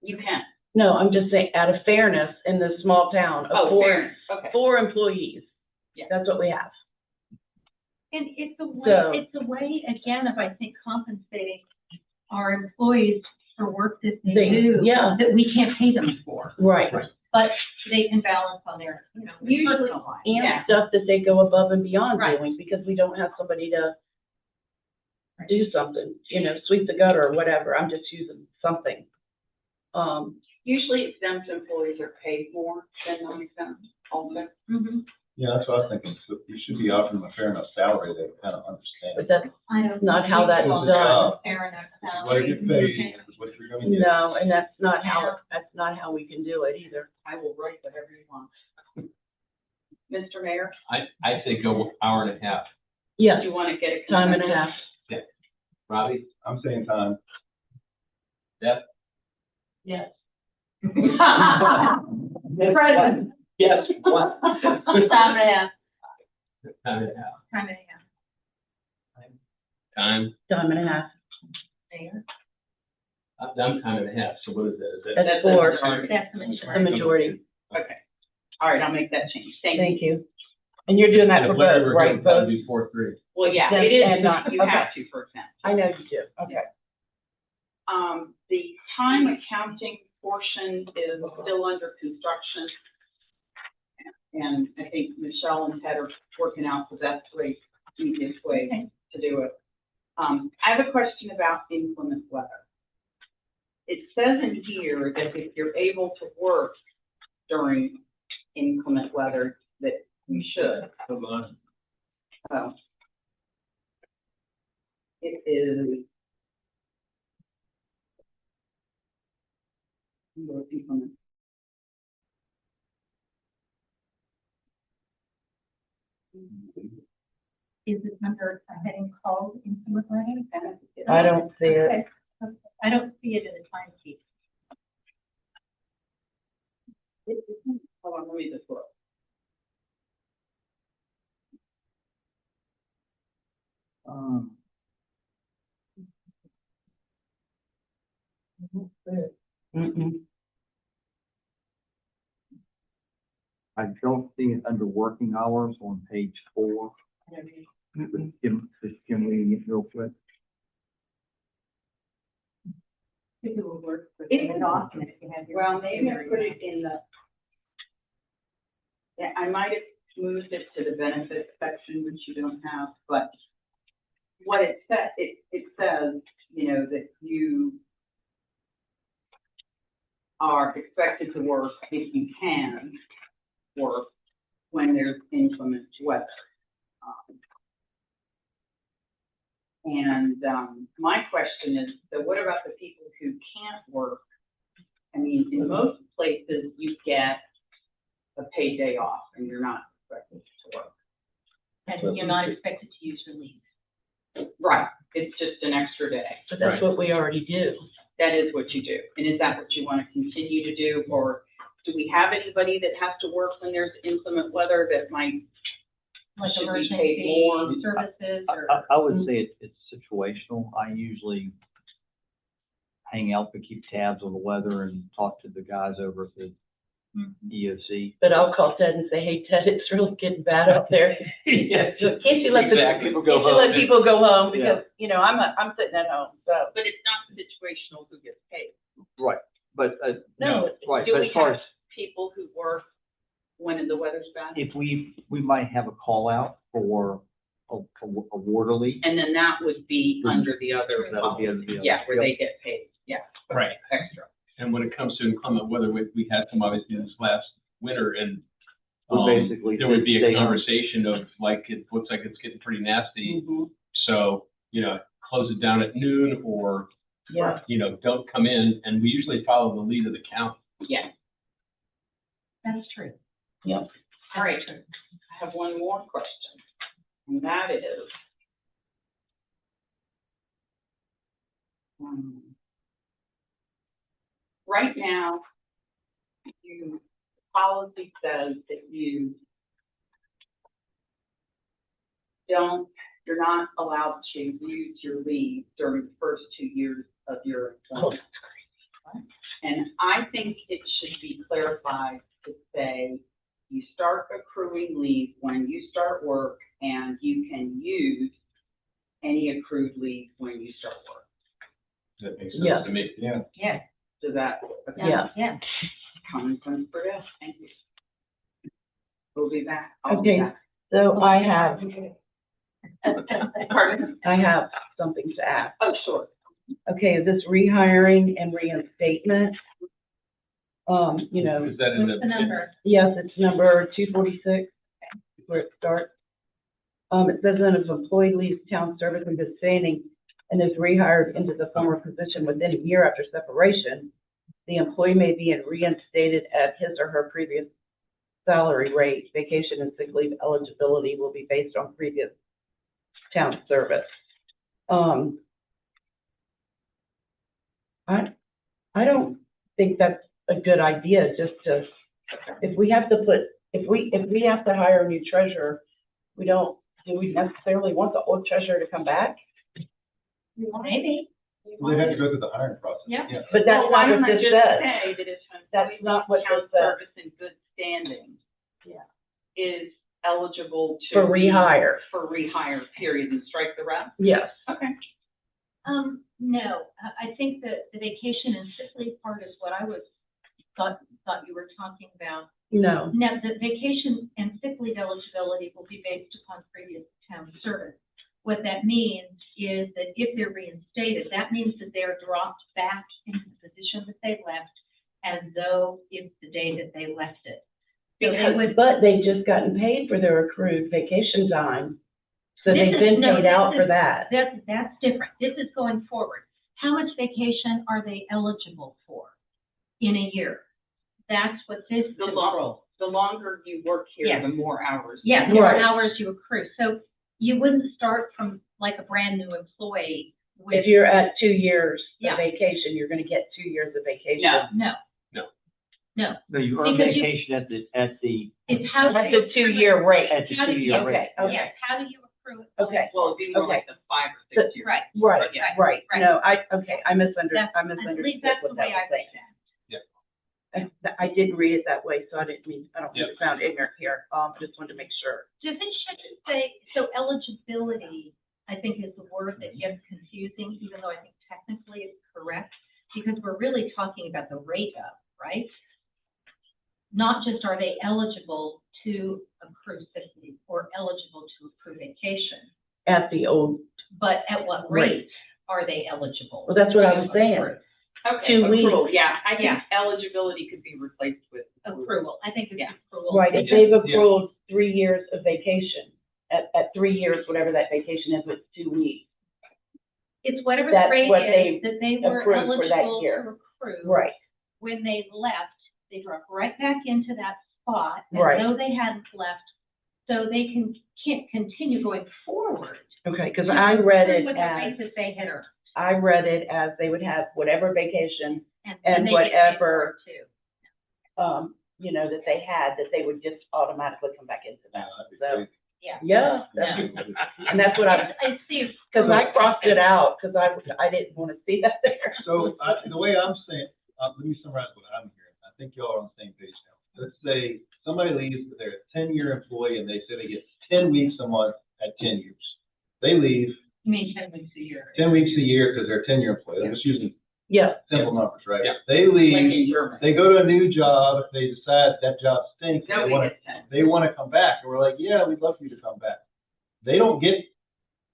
Speaker 7: You can.
Speaker 3: No, I'm just saying, out of fairness, in this small town of
Speaker 7: Oh,
Speaker 3: four,
Speaker 7: fairness, okay.
Speaker 3: 4 employees.
Speaker 7: Yeah.
Speaker 3: That's what we have.
Speaker 5: And it's a way,
Speaker 3: So-
Speaker 5: again, of I think compensating our employees for work that they
Speaker 3: They-
Speaker 5: do.
Speaker 3: yeah.
Speaker 5: That we can't pay them for,
Speaker 3: Right.
Speaker 5: but they can balance on their, their
Speaker 7: Usually-
Speaker 5: personal life.
Speaker 3: And
Speaker 7: Yeah.
Speaker 3: stuff that they go above and beyond
Speaker 5: Right.
Speaker 3: doing, because we don't have somebody to do something, sweep the gutter or whatever. I'm just using something.
Speaker 7: Usually exempt employees are paid more than non-exempt also.
Speaker 5: Mhm.
Speaker 6: Yeah, that's what I was thinking. So you should be offering them a fair enough salary they kind of understand.
Speaker 3: But that's
Speaker 5: I don't.
Speaker 3: not how that's
Speaker 5: think
Speaker 3: done.
Speaker 5: Fair enough
Speaker 6: What
Speaker 5: salary.
Speaker 6: you get paid is what you're gonna get.
Speaker 3: No, and that's not how we can do it either.
Speaker 7: I will write whatever you want. Mr. Mayor,
Speaker 1: I say go hour and a half.
Speaker 7: do
Speaker 3: Yes,
Speaker 7: you want to get a
Speaker 3: time and a
Speaker 7: consensus?
Speaker 3: half.
Speaker 1: Robbie?
Speaker 6: I'm saying time.
Speaker 3: Yes.
Speaker 5: Present.
Speaker 1: Yes. What?
Speaker 5: Time and a half.
Speaker 1: Time and a half.
Speaker 5: Time and a half.
Speaker 1: Time,
Speaker 3: Time and a half.
Speaker 5: Mayor?
Speaker 1: I'm time and a half, so what is that? Is that?
Speaker 3: That's four,
Speaker 5: That's the
Speaker 3: the
Speaker 5: majority.
Speaker 3: majority.
Speaker 7: Okay. All right, I'll make that change. Thank you.
Speaker 3: Thank you. And you're doing that for
Speaker 1: If Larry
Speaker 3: both,
Speaker 1: were
Speaker 3: right?
Speaker 1: here, that would
Speaker 3: Both?
Speaker 1: be 4-3.
Speaker 7: Well, yeah,
Speaker 3: Yes,
Speaker 7: it is,
Speaker 3: and not-
Speaker 7: you
Speaker 3: okay.
Speaker 7: have to, for example.
Speaker 3: I know you do, okay.
Speaker 7: The time accounting portion is still under construction. And I think Michelle and Ted are working out the best way, easiest way
Speaker 5: Okay.
Speaker 7: to do it. I have a question about inclement weather. It says in here that if you're able to work during inclement weather, that you should.
Speaker 6: Come on.
Speaker 7: Oh. It is. Inclement.
Speaker 5: Is it under a heading called inclement weather?
Speaker 3: I don't see it.
Speaker 5: Okay. I don't see it in the time sheet.
Speaker 7: Hold on, let me just look.
Speaker 3: Mm-mm.
Speaker 8: I don't see it under working hours on page 4.
Speaker 3: Mm-mm.
Speaker 8: Can we real quick?
Speaker 5: If it will work. with
Speaker 7: It
Speaker 5: the document, if you have your-
Speaker 7: Well, maybe I put it in the, yeah, I might have moved it to the benefits section, which you don't have, but what it says, it says, you know, that you are expected to work if you can work when there's inclement weather. My question is, so what about the people who can't work? I mean, in most places, you get a paid day off and you're not expected to work.
Speaker 5: And you're not expected to use your leave.
Speaker 7: Right, it's just an extra day.
Speaker 3: But that's what we already do.
Speaker 7: That is what you do. And is that what you want to continue to do? Or do we have anybody that has to work when there's inclement weather that might,
Speaker 5: Like
Speaker 7: should be paid more?
Speaker 5: emergency services or.
Speaker 8: I would say it's situational. I usually hang out to keep tabs on the weather and talk to the guys over at the EOC.
Speaker 3: But I'll call Ted and say, hey, Ted, it's really getting bad out there.
Speaker 8: Yeah,
Speaker 3: Can't you let
Speaker 8: exactly. People go
Speaker 3: can't you let
Speaker 8: home.
Speaker 3: people go home?
Speaker 8: Yeah.
Speaker 3: Because, you know, I'm sitting at home, so.
Speaker 7: but it's not situational who gets paid.
Speaker 8: Right, but,
Speaker 3: No,
Speaker 8: right,
Speaker 7: Do
Speaker 8: but
Speaker 7: we
Speaker 8: as far
Speaker 7: have
Speaker 8: as,
Speaker 7: people who work when the weather's bad?
Speaker 8: if we might have a call out for a quarterly,
Speaker 7: And then that would be under the other.
Speaker 8: that would be under the other.
Speaker 7: Yeah, where
Speaker 8: Yep.
Speaker 7: they get paid, yeah,
Speaker 1: Right.
Speaker 7: extra.
Speaker 1: And when it comes to inclement weather, we had some obviously this last winter, and
Speaker 8: We basically
Speaker 1: there would be
Speaker 8: stay
Speaker 1: a
Speaker 8: on.
Speaker 1: conversation of like, it looks like it's getting pretty nasty.
Speaker 3: Mhm.
Speaker 1: So, you know, close it down at noon, or,
Speaker 3: Yeah.
Speaker 1: you know, don't come in. And we usually follow the lead of the county.
Speaker 7: Yeah,
Speaker 5: That's true.
Speaker 3: Yep.
Speaker 7: all right. I have one more question, and that is, right now, policy says that you're not allowed to use your leave during the first 2 years of your employment. And I think it should be clarified to say, you start accruing leave when you start work, and you can use any accrued leave when you start work.
Speaker 1: That makes
Speaker 3: Yeah.
Speaker 1: sense to me.
Speaker 6: Yeah.
Speaker 5: Yeah.
Speaker 7: Does that?
Speaker 3: Yeah.
Speaker 5: Yeah.
Speaker 7: Common sense for this, thank you. We'll be back. I'll be
Speaker 3: Okay.
Speaker 7: back.
Speaker 3: So I have
Speaker 7: Pardon?
Speaker 3: something to ask.
Speaker 7: Oh, sure.
Speaker 3: Okay, this rehiring and reinstatement. You know,
Speaker 1: Is that in
Speaker 5: What's the number?
Speaker 3: yes, it's number 246, where it starts. It says that if employee leaves town service in good standing and is rehired into the former position within a year after separation, the employee may be reinstated at his or her previous salary rate. Vacation and sick leave eligibility will be based on previous town service. I don't think that's a good idea, just to, if we have to hire a new treasurer, do we necessarily want the old treasurer to come back?
Speaker 5: Maybe,
Speaker 6: Well, they'd have to go through the hiring process.
Speaker 5: Yeah.
Speaker 3: But that's
Speaker 7: Well, why
Speaker 3: not
Speaker 7: don't
Speaker 3: what
Speaker 7: I
Speaker 3: this
Speaker 7: just
Speaker 3: says.
Speaker 7: say that if an
Speaker 3: That's
Speaker 7: employee
Speaker 3: not what
Speaker 7: town
Speaker 3: this says.
Speaker 7: service in good standing
Speaker 3: Yeah.
Speaker 7: is eligible to.
Speaker 3: For rehire.
Speaker 7: For rehire, period, and strike the rest?
Speaker 3: Yes.
Speaker 7: Okay.
Speaker 5: no, I think that the vacation and sick leave part is what I thought you were talking about.
Speaker 3: No.
Speaker 5: Now, the vacation and sick leave eligibility will be based upon previous town service. What that means is that if they're reinstated, that means that they're dropped back into the position that they left as though it's the day that they left it. So they would,
Speaker 3: But they've just gotten paid for their accrued vacation time, so
Speaker 5: This
Speaker 3: they've
Speaker 5: is-
Speaker 3: been
Speaker 5: no,
Speaker 3: paid
Speaker 5: this
Speaker 3: out for
Speaker 5: is-
Speaker 3: that.
Speaker 5: that's different. This is going forward. How much vacation are they eligible for in a year? That's what this
Speaker 7: The
Speaker 5: controls.
Speaker 7: the longer you work here,
Speaker 5: Yes.
Speaker 7: the more hours.
Speaker 5: Yeah, the more
Speaker 3: Right.
Speaker 5: hours you accrue. So you wouldn't start from like a brand new employee with.
Speaker 3: If you're at 2 years
Speaker 5: Yeah.
Speaker 3: of vacation, you're gonna get 2 years of vacation.
Speaker 7: No.
Speaker 5: No.
Speaker 1: No.
Speaker 5: No,
Speaker 8: No, you earn
Speaker 5: Because you-
Speaker 8: vacation at the,
Speaker 5: it's how.
Speaker 3: That's
Speaker 5: you
Speaker 3: a 2-year rate.
Speaker 8: at the
Speaker 5: How do you-
Speaker 8: 2-year rate.
Speaker 3: Okay, okay.
Speaker 5: Yes, how do you accrue it?
Speaker 3: Okay.
Speaker 7: Well, it'd be more
Speaker 3: Okay.
Speaker 7: like the 5 or 6 years.
Speaker 5: Right.
Speaker 3: Right,
Speaker 7: Yeah.
Speaker 3: right.
Speaker 5: Right.
Speaker 3: No, I misunderstood,
Speaker 5: That's-
Speaker 3: I
Speaker 5: At
Speaker 3: misunderstood
Speaker 5: least that's the
Speaker 3: what
Speaker 5: way
Speaker 3: that
Speaker 5: I
Speaker 3: was
Speaker 5: read
Speaker 3: saying.
Speaker 5: that.
Speaker 3: I didn't read it that way, so I don't mean to
Speaker 1: Yep.
Speaker 3: sound ignorant here. Just wanted to make sure.
Speaker 5: Does it should say, so eligibility, I think is the word that gets confusing, even though I think technically it's correct, because we're really talking about the rate up, right? Not just are they eligible to accrue sick leave or eligible to accrue vacation,
Speaker 3: At the old,
Speaker 5: but at what rate are they eligible?
Speaker 3: well, that's what I was
Speaker 5: to
Speaker 3: saying.
Speaker 5: accrue?
Speaker 7: Okay,
Speaker 3: 2 weeks.
Speaker 7: accrual, yeah, I think
Speaker 5: Yeah.
Speaker 7: eligibility could be replaced with.
Speaker 5: Accrual, I think it's
Speaker 7: Yeah.
Speaker 5: accrual.
Speaker 3: Right, if they've accrued 3 years of vacation, at 3 years, whatever that vacation is, it's 2 weeks.
Speaker 5: It's whatever the
Speaker 3: That's
Speaker 5: rate
Speaker 3: what
Speaker 5: is that they were
Speaker 3: accrued for that
Speaker 5: eligible
Speaker 3: year.
Speaker 5: to accrue.
Speaker 3: Right,
Speaker 5: When they left, they drop right back into that spot, as
Speaker 3: Right.
Speaker 5: though they hadn't left, so they can't continue going forward.
Speaker 3: okay, because I read it
Speaker 5: With the
Speaker 3: as,
Speaker 5: rate that they had earned.
Speaker 3: they would have whatever vacation,
Speaker 5: And
Speaker 3: And
Speaker 5: they get paid
Speaker 3: whatever-
Speaker 5: for it too.
Speaker 3: that they had, that they would just automatically come back into that.
Speaker 6: That'd be
Speaker 3: So,
Speaker 6: crazy.
Speaker 3: yeah, and that's what
Speaker 5: I see.
Speaker 3: because I crossed it out, because I didn't want to see that there.
Speaker 6: So, the way I'm saying, let me summarize what I'm hearing. I think y'all are on the same page now. Let's say somebody leaves, they're a 10-year employee, and they say they get 10 weeks a month at 10 years. They leave
Speaker 5: You mean 10 weeks a year?
Speaker 6: 10 weeks a year because they're a 10-year employee. I'm just using
Speaker 3: Yeah,
Speaker 6: simple numbers, right?
Speaker 1: Yeah.
Speaker 6: They
Speaker 7: Like
Speaker 6: leave,
Speaker 7: in Germany.
Speaker 6: they go to a new job, if they decide that job stinks,
Speaker 7: Nobody gets 10.
Speaker 6: they want to come back, and we're like, yeah, we'd love for you to come back. They don't get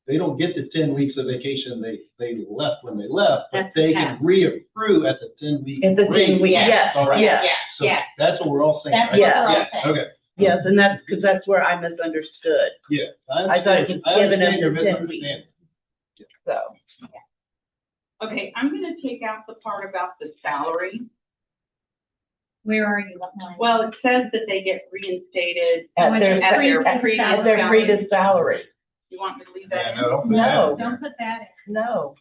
Speaker 6: the 10 weeks of vacation they left when they left, but
Speaker 5: That's
Speaker 6: they
Speaker 5: half.
Speaker 6: can reaccrue at the 10-week
Speaker 3: it's the
Speaker 6: rate.
Speaker 3: 10 weeks,
Speaker 7: Yeah.
Speaker 3: yes,
Speaker 6: All right.
Speaker 3: yes,
Speaker 6: So
Speaker 5: Yeah.
Speaker 6: that's what we're all saying,
Speaker 5: That's
Speaker 6: right?
Speaker 5: what
Speaker 3: Yeah.
Speaker 5: we're all
Speaker 6: Yeah,
Speaker 5: saying.
Speaker 6: okay,
Speaker 3: yes, and that's, because that's where I misunderstood,
Speaker 6: yeah.
Speaker 3: I thought it was
Speaker 6: I
Speaker 3: given
Speaker 6: understand
Speaker 3: us
Speaker 6: your
Speaker 3: the 10 weeks.
Speaker 6: misunderstanding.
Speaker 3: so.
Speaker 7: Okay, I'm gonna take out the part about the salary.
Speaker 5: Where are you? What line?
Speaker 7: Well, it says that they get reinstated
Speaker 3: At
Speaker 5: When
Speaker 3: their,
Speaker 5: they're
Speaker 7: at their
Speaker 5: previous
Speaker 7: previous
Speaker 3: at their
Speaker 7: salary.
Speaker 3: previous salary,
Speaker 7: You want me to leave that
Speaker 6: Yeah,
Speaker 7: in?
Speaker 6: no, don't put that
Speaker 3: No.
Speaker 6: in there.
Speaker 5: Don't put that in.
Speaker 3: no.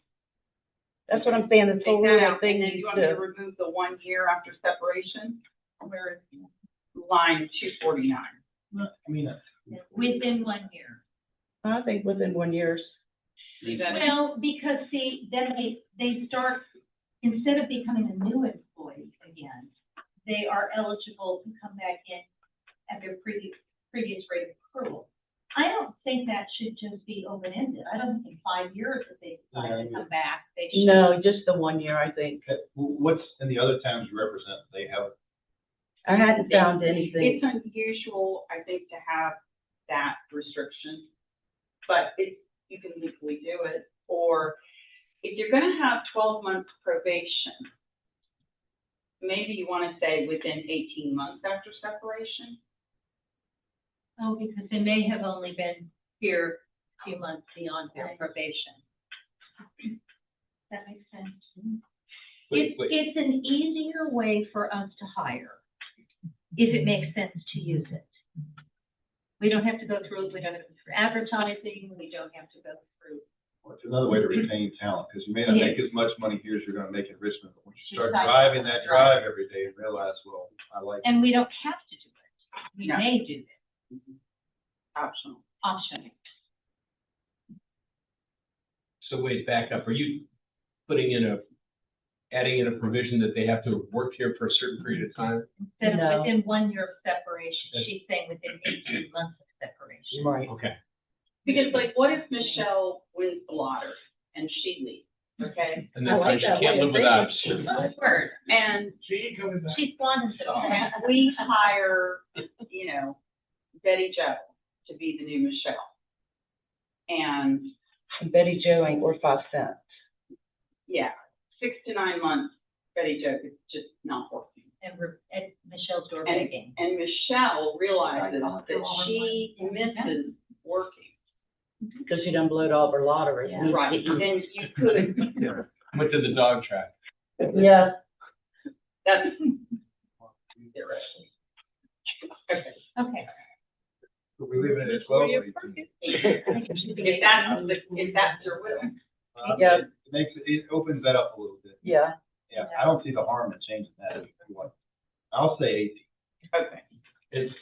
Speaker 3: That's what I'm saying, this
Speaker 7: Take
Speaker 3: whole
Speaker 7: that
Speaker 3: little
Speaker 7: out,
Speaker 3: thing
Speaker 7: and then
Speaker 3: needs
Speaker 7: you want me to
Speaker 3: to,
Speaker 7: remove the 1 year after separation? Where is line 249?
Speaker 6: I mean,
Speaker 5: Within 1 year.
Speaker 3: I think within 1 year.
Speaker 7: Leave that in?
Speaker 5: Well, because see, then they start, instead of becoming a new employee again, they are eligible to come back in at their previous rate of accrual. I don't think that should just be open-ended. I don't think 5 years if they decide to come back, they should.
Speaker 3: No, just the 1 year, I think.
Speaker 6: what's in the other towns you represent, they have,
Speaker 3: I hadn't found anything.
Speaker 7: It's unusual, I think, to have that restriction, but you can legally do it. Or if you're gonna have 12 months probation, maybe you wanna say within 18 months after separation.
Speaker 5: Oh, because they may have only been here a few months beyond their probation. That makes sense. It's an easier way for us to hire, if it makes sense to use it. We don't have to go through, we don't have to go through advertising, we don't have to go through.
Speaker 6: well, it's another way to retain talent, because you may not
Speaker 5: Yeah.
Speaker 6: make as much money here as you're gonna make in Richmond, but once you start
Speaker 5: Exactly.
Speaker 6: driving that drive every day and realize, well, I like.
Speaker 5: And we don't have to do it. We
Speaker 7: No.
Speaker 5: may do it.
Speaker 7: Optional.
Speaker 5: option.
Speaker 1: So wait, back up. Are you adding in a provision that they have to have worked here for a certain period of time?
Speaker 5: Instead
Speaker 3: No.
Speaker 5: of within 1 year of separation, she's saying within 18 months of separation.
Speaker 3: Right.
Speaker 1: Okay.
Speaker 7: Because like, what if Michelle wins the lottery and she leaves, okay?
Speaker 1: And
Speaker 3: I
Speaker 1: that's why
Speaker 3: like
Speaker 1: she
Speaker 3: that
Speaker 1: can't
Speaker 3: way
Speaker 1: live
Speaker 3: of
Speaker 1: without
Speaker 3: thinking.
Speaker 1: us.
Speaker 7: Word. And
Speaker 5: She's blonde and so.
Speaker 7: we hire, Betty Jo to be the new Michelle. And
Speaker 3: Betty Jo ain't worth 5 cents.
Speaker 7: yeah, 6 to 9 months, Betty Jo is just not working.
Speaker 5: And Michelle's door
Speaker 7: And,
Speaker 5: begging.
Speaker 7: and Michelle realizes that she misses working.
Speaker 3: Because she done blowed all her lottery.
Speaker 5: Yeah.
Speaker 7: Right, then you could,
Speaker 1: Went to the dog track.
Speaker 3: Yeah.
Speaker 7: that's theoretically. Okay.
Speaker 5: Okay.
Speaker 6: So we leave it at 12 or 18?
Speaker 7: If that's your will.
Speaker 3: Yeah.
Speaker 6: It opens that up a little bit.
Speaker 3: Yeah.
Speaker 6: Yeah, I don't see the harm in changing that. If you want. I'll say 18.
Speaker 7: Okay.
Speaker 1: It's,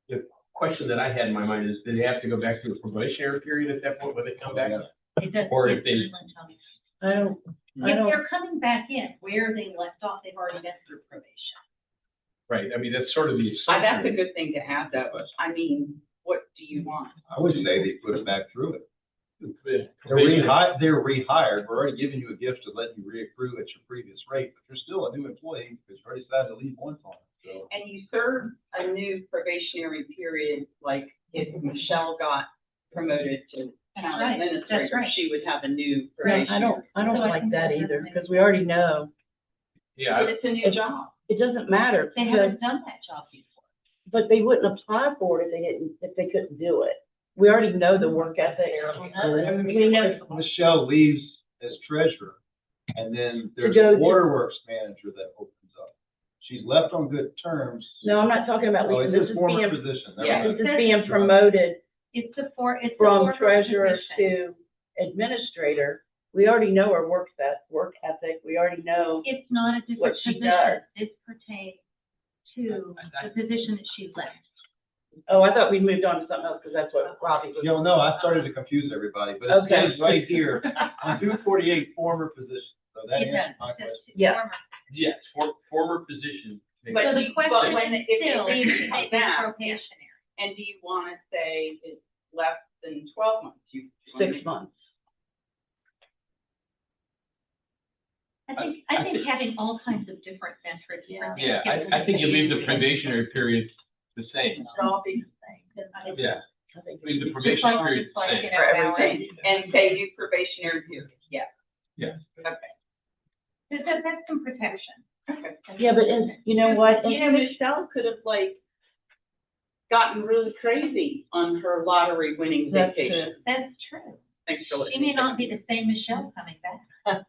Speaker 1: the question that I had in my mind is, do they have to go back to a probationary period at that point when they come back?
Speaker 5: It does.
Speaker 1: Or if they-
Speaker 3: I don't,
Speaker 5: If they're coming back in, where they left off, they've already been through probation.
Speaker 1: Right, I mean, that's sort of the
Speaker 7: That's a
Speaker 1: assumption.
Speaker 7: good thing to have though. I mean, what do you want?
Speaker 6: I would say they put it back through it.
Speaker 1: The
Speaker 6: They're rehired. We're already giving you a gift to let you reaccrue at your previous rate, but you're still a new employee because you already decided to leave once on it. So
Speaker 7: And you serve a new probationary period, like if Michelle got promoted to town
Speaker 5: Right, that's
Speaker 7: administrator,
Speaker 5: right.
Speaker 7: she would have a new
Speaker 3: I
Speaker 7: probationary.
Speaker 3: don't
Speaker 5: So I
Speaker 3: like
Speaker 5: think
Speaker 3: that
Speaker 5: that's
Speaker 3: either,
Speaker 5: something-
Speaker 3: because we already know.
Speaker 1: Yeah,
Speaker 7: But it's a new job.
Speaker 3: It doesn't matter,
Speaker 5: They
Speaker 3: because,
Speaker 5: haven't done that job before.
Speaker 3: but they wouldn't apply for it if they couldn't do it. We already know the work ethic. We know,
Speaker 6: Michelle leaves as treasurer, and then there's
Speaker 3: go
Speaker 6: a
Speaker 3: to-
Speaker 6: waterworks manager that opens up. She's left on good terms.
Speaker 3: no, I'm not talking about
Speaker 6: Oh,
Speaker 3: leaving,
Speaker 6: it's
Speaker 3: this
Speaker 6: his
Speaker 3: is
Speaker 6: former
Speaker 3: being,
Speaker 6: position. Never
Speaker 7: Yeah.
Speaker 6: mind.
Speaker 3: this is being promoted
Speaker 5: It's the it's the
Speaker 3: from
Speaker 5: former
Speaker 3: treasurer
Speaker 5: position.
Speaker 3: to administrator. We already know her work ethic, we already know.
Speaker 5: It's not a different
Speaker 3: What she
Speaker 5: position.
Speaker 3: does.
Speaker 5: This pertains to the position that she left.
Speaker 3: Oh, I thought we moved on to something else, because that's what Robbie was.
Speaker 6: You know, I started to confuse everybody, but it
Speaker 3: Okay.
Speaker 6: says right here, on 248, former position. So that
Speaker 5: It
Speaker 6: answers
Speaker 5: does.
Speaker 6: my
Speaker 5: It says
Speaker 6: question.
Speaker 3: Yeah.
Speaker 5: former.
Speaker 1: yes, former position.
Speaker 7: But
Speaker 5: So the
Speaker 7: you-
Speaker 5: question
Speaker 7: but when
Speaker 5: is
Speaker 7: it-
Speaker 5: still,
Speaker 7: it
Speaker 5: is
Speaker 7: is
Speaker 5: it
Speaker 7: that,
Speaker 5: probationary?
Speaker 7: And do you want to say it's less than 12 months? You wanna
Speaker 3: 6
Speaker 7: make-
Speaker 3: months.
Speaker 5: I think having all kinds of different metrics.
Speaker 1: Yeah, I think you leave the probationary period the same.
Speaker 7: It'll all be the same.
Speaker 1: Yeah,
Speaker 3: I think
Speaker 1: leave the
Speaker 5: Just
Speaker 1: probationary
Speaker 5: like,
Speaker 1: period
Speaker 5: just
Speaker 1: the
Speaker 5: like,
Speaker 1: same.
Speaker 5: you
Speaker 7: For
Speaker 5: know,
Speaker 7: everything, and say new probationary period, yeah.
Speaker 1: Yeah.
Speaker 7: Okay.
Speaker 5: that's some protection.
Speaker 7: Okay.
Speaker 3: Yeah, but you know what?
Speaker 7: You know, Michelle could have gotten really crazy on her lottery winning
Speaker 3: That's
Speaker 7: vacation.
Speaker 5: That's true.
Speaker 7: Thanks for
Speaker 5: She
Speaker 7: listening.
Speaker 5: may not be the same Michelle coming back.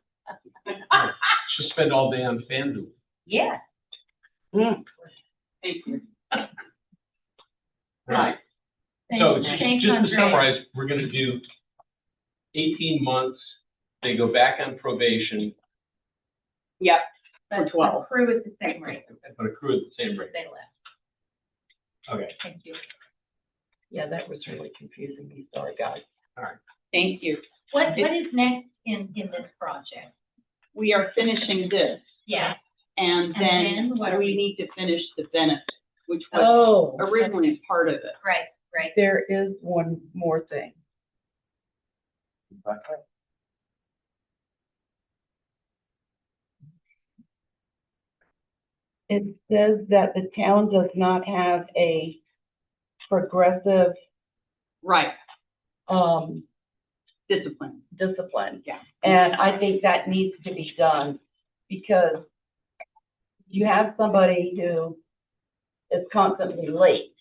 Speaker 1: She'll spend all day on FanDuel.
Speaker 5: Yeah.
Speaker 3: Mm.
Speaker 7: Thank you.
Speaker 1: Right. So just to summarize, we're gonna do 18 months, they go back on probation,
Speaker 7: Yep,
Speaker 5: But
Speaker 7: for 12.
Speaker 5: accrue at the same rate
Speaker 1: but accrue at the same rate.
Speaker 5: they left.
Speaker 1: Okay.
Speaker 5: Thank you.
Speaker 3: Yeah, that was really confusing me, sorry, guys.
Speaker 7: Thank you.
Speaker 5: What is next in this project?
Speaker 7: We are finishing this,
Speaker 5: Yeah.
Speaker 7: and
Speaker 5: then
Speaker 7: then
Speaker 5: what are
Speaker 7: we
Speaker 5: we-
Speaker 7: need to finish the benefit, which was
Speaker 3: Oh,
Speaker 7: originally part of it.
Speaker 5: Right.
Speaker 3: there is one more thing. It says that the town does not have a progressive,
Speaker 7: Right,
Speaker 3: um,
Speaker 7: discipline.
Speaker 3: discipline.
Speaker 7: Yeah.
Speaker 3: And I think that needs to be done, because you have somebody who is constantly late.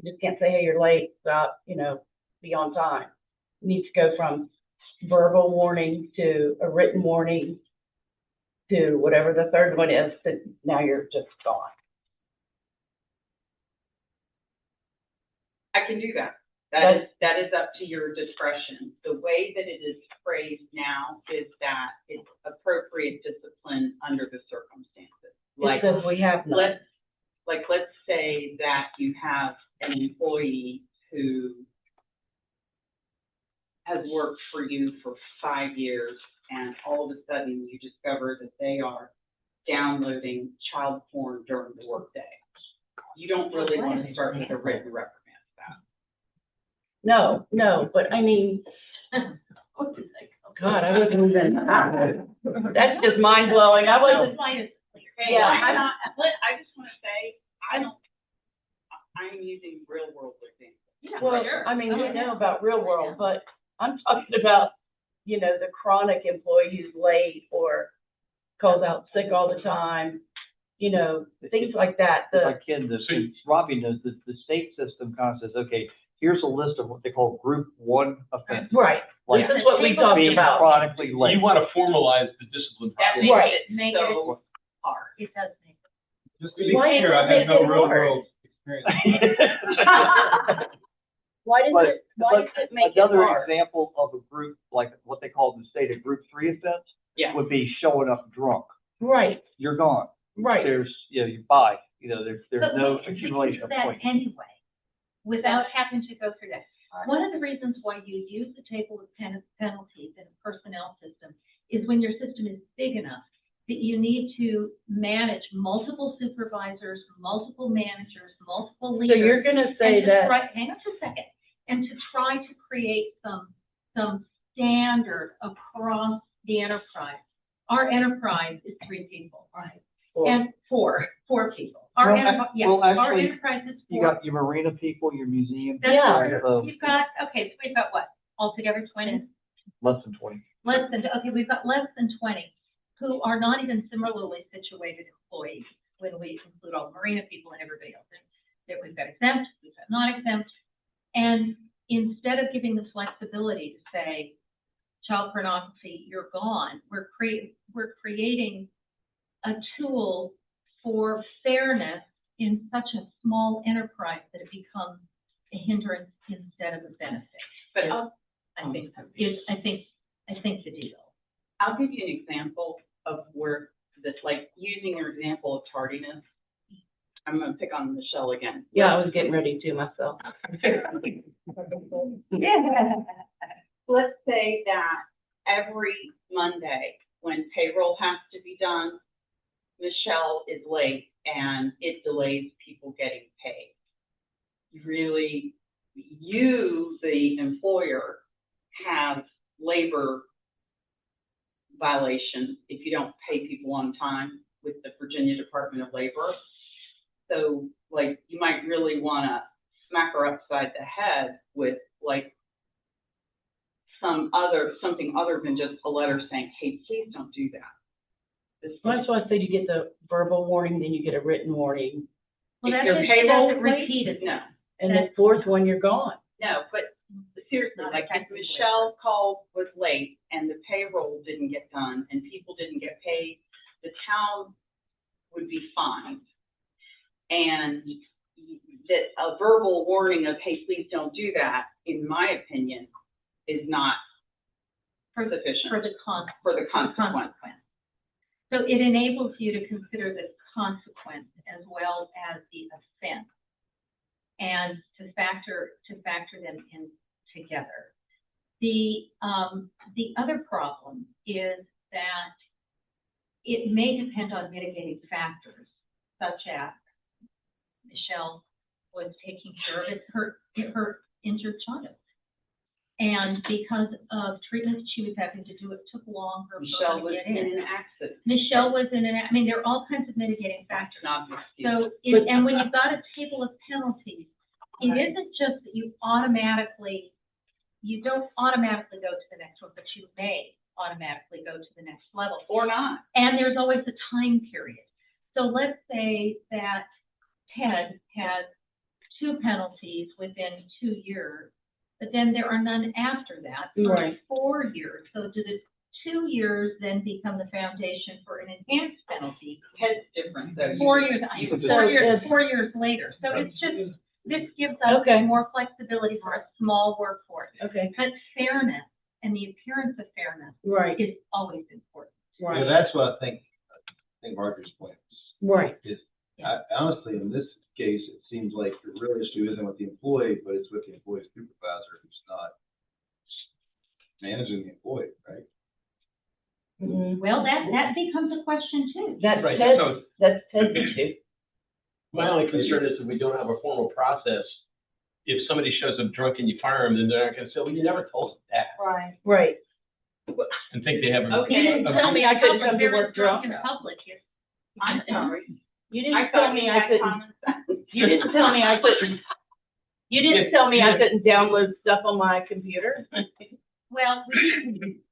Speaker 3: You just can't say, hey, you're late, stop, be on time. You need to go from verbal warning to a written warning to whatever the third one is, that now you're just gone.
Speaker 7: I can do that. That is up to your discretion. The way that it is phrased now is that it's appropriate discipline under the circumstances.
Speaker 3: It says we have none.
Speaker 7: Let's say that you have an employee who has worked for you for 5 years and all of a sudden you discover that they are downloading child porn during the workday. You don't really want to start with a written reprimand for that.
Speaker 3: No, but I mean, God, I wasn't even, that's just mind blowing. I wasn't,
Speaker 7: Yeah, I just want to say, I'm using real world examples.
Speaker 3: well, I mean, we know about real world, but I'm talking about, you know, the chronic employee who's late or calls out sick all the time, you know, things like that.
Speaker 8: If I can, Robbie knows that the state system kind of says, okay, here's a list of what they call group 1 offenses.
Speaker 3: Right,
Speaker 8: Like
Speaker 3: this is what we talked
Speaker 8: being
Speaker 3: about.
Speaker 8: chronically late.
Speaker 1: You want to formalize the discipline
Speaker 7: That
Speaker 1: process.
Speaker 7: makes
Speaker 3: Right.
Speaker 7: it
Speaker 5: Make
Speaker 7: so
Speaker 5: it
Speaker 7: hard.
Speaker 5: It does make it.
Speaker 6: Just to be
Speaker 3: Why
Speaker 6: clear, I
Speaker 3: make
Speaker 6: have no
Speaker 3: it
Speaker 6: real
Speaker 3: hard?
Speaker 6: world experience.
Speaker 3: Why does
Speaker 8: But-
Speaker 3: it make it
Speaker 8: Another
Speaker 3: hard?
Speaker 8: example of a group, like what they call in the state a group 3 offense,
Speaker 7: Yeah.
Speaker 8: would be showing up drunk.
Speaker 3: Right,
Speaker 8: You're gone.
Speaker 3: right.
Speaker 8: There's, you know, you buy, you know, there's
Speaker 5: But
Speaker 8: no
Speaker 5: we can
Speaker 8: accumulation
Speaker 5: do
Speaker 8: of
Speaker 5: that
Speaker 8: points.
Speaker 5: anyway, without having to go through that. One of the reasons why you use the table of penalties in a personnel system is when your system is big enough that you need to manage multiple supervisors, multiple managers, multiple
Speaker 3: So
Speaker 5: leaders.
Speaker 3: you're gonna say
Speaker 5: and to
Speaker 3: that,
Speaker 5: try- hang on just a second, and to try to create some standard across the enterprise. Our enterprise is 3 people, right? And four people. Our
Speaker 8: Well,
Speaker 5: enterprise, yeah,
Speaker 8: well,
Speaker 5: our
Speaker 8: actually,
Speaker 5: enterprise is 4.
Speaker 8: You got your marina people, your museum.
Speaker 5: That's
Speaker 3: Yeah.
Speaker 8: right, so
Speaker 5: You've got, okay, so we've got what, altogether 20?
Speaker 8: less than 20.
Speaker 5: Less than, okay, we've got less than 20 who are not even similarly situated employees when we include all the marina people and everybody else. That we've got exempt, we've got not exempt. And instead of giving the flexibility to say, child pornography, you're gone, we're creating a tool for fairness in such a small enterprise that it becomes a hindrance instead of a benefit.
Speaker 7: But
Speaker 5: I think the deal.
Speaker 7: I'll give you an example of where this, like, using your example of tardiness. I'm gonna pick on Michelle again.
Speaker 3: yeah, I was getting ready to myself.
Speaker 7: Let's say that every Monday, when payroll has to be done, Michelle is late and it delays people getting paid. Really, you, the employer, have labor violations if you don't pay people on time with the Virginia Department of Labor. So, like, you might really want to smack her upside the head with, like, something other than just a letter saying, hey, please don't do that.
Speaker 3: Well, that's why I said you get the verbal warning, then you get a written warning,
Speaker 5: Well,
Speaker 7: If
Speaker 5: that's
Speaker 7: your
Speaker 5: just
Speaker 7: payroll
Speaker 5: doesn't
Speaker 7: is late,
Speaker 5: repeat it.
Speaker 7: No,
Speaker 3: and the fourth one, you're gone.
Speaker 7: no, but seriously,
Speaker 5: Not
Speaker 7: like, if
Speaker 5: effectively.
Speaker 7: Michelle was late and the payroll didn't get done and people didn't get paid, the town would be fined. And that a verbal warning of, hey, please don't do that, in my opinion, is not sufficient
Speaker 5: For the
Speaker 7: for the consequence.
Speaker 5: So it enables you to consider the consequence as well as the offense, and to factor them in together. The other problem is that it may depend on mitigating factors, such as Michelle was taking care of her injured child. And because of treatment she was having to do, it took longer for
Speaker 7: Michelle
Speaker 5: her
Speaker 7: was
Speaker 5: to get
Speaker 7: in
Speaker 5: in.
Speaker 7: an accident.
Speaker 5: Michelle was in an, I mean, there are all kinds of mitigating factors.
Speaker 7: Not an excuse.
Speaker 5: So, and when you've got a table of penalties, it isn't just that you don't automatically go to the next one, but you may automatically go to the next level.
Speaker 7: Or not.
Speaker 5: And there's always a time period. So let's say that Ted has 2 penalties within 2 years, but then there are none after that for
Speaker 3: Right.
Speaker 5: 4 years. So do the 2 years then become the foundation for an enhanced penalty?
Speaker 7: Ted's different, though.
Speaker 5: 4 years,
Speaker 8: You could
Speaker 3: just-
Speaker 5: 4 years later. So it's just, this gives us
Speaker 3: Okay.
Speaker 5: more flexibility for a small workforce.
Speaker 3: Okay,
Speaker 5: But fairness and the appearance of fairness
Speaker 3: right,
Speaker 5: is always important.
Speaker 6: Yeah,
Speaker 3: right,
Speaker 6: that's what I think Marjorie's point
Speaker 3: right.
Speaker 6: is. I honestly, in this case, it seems like the real issue isn't with the employee, but it's with the employee supervisor who's not managing the employee, right?
Speaker 5: Well, that becomes a question too.
Speaker 3: That's
Speaker 1: Right,
Speaker 3: Ted's,
Speaker 1: so
Speaker 3: that's Ted's issue.
Speaker 1: my only concern is if we don't have a formal process, if somebody shows up drunk and you fire them, then they're not gonna say, well, you never told us that,
Speaker 2: Right.
Speaker 3: Right.
Speaker 1: and think they have a.
Speaker 2: Okay.
Speaker 3: You didn't tell me I couldn't come to work drunk.
Speaker 5: In public, it's.
Speaker 2: I'm sorry.
Speaker 3: You
Speaker 2: I
Speaker 3: didn't
Speaker 2: thought
Speaker 3: tell me
Speaker 2: you
Speaker 3: I
Speaker 2: had
Speaker 3: couldn't,
Speaker 2: common sense.
Speaker 3: you didn't tell me I couldn't, you didn't tell me I couldn't download stuff on my computer.
Speaker 5: Well,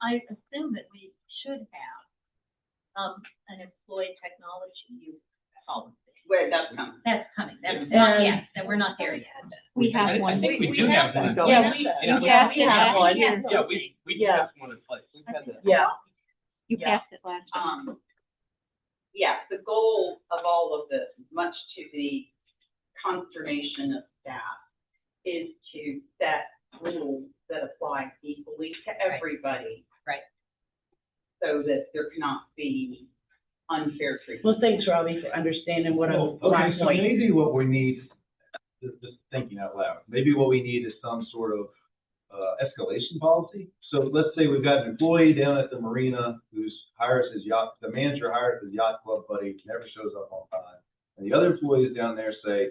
Speaker 5: I assume that we should have, an employee technology use policy.
Speaker 7: Where that's coming.
Speaker 5: That's coming, that's not yet, that we're not there yet. We have
Speaker 1: I
Speaker 5: one.
Speaker 1: think we do have one.
Speaker 3: Yeah, we have one.
Speaker 1: Yeah, we do have one in place. We've had that.
Speaker 3: Yeah.
Speaker 5: You
Speaker 3: Yeah.
Speaker 5: passed it last time.
Speaker 7: Yeah, the goal of all of this, much to the consternation of staff, is to set rules that apply equally to everybody.
Speaker 5: Right.
Speaker 7: So that there cannot be unfair treatment.
Speaker 3: Well, thanks, Robbie, for understanding what I'm, my
Speaker 6: Okay, so
Speaker 3: point.
Speaker 6: maybe what we need, just thinking out loud, maybe what we need is some sort of escalation policy. So let's say we've got an employee down at the marina who's hires his yacht, the manager hires his yacht club buddy, never shows up on time. And the other employees down there say,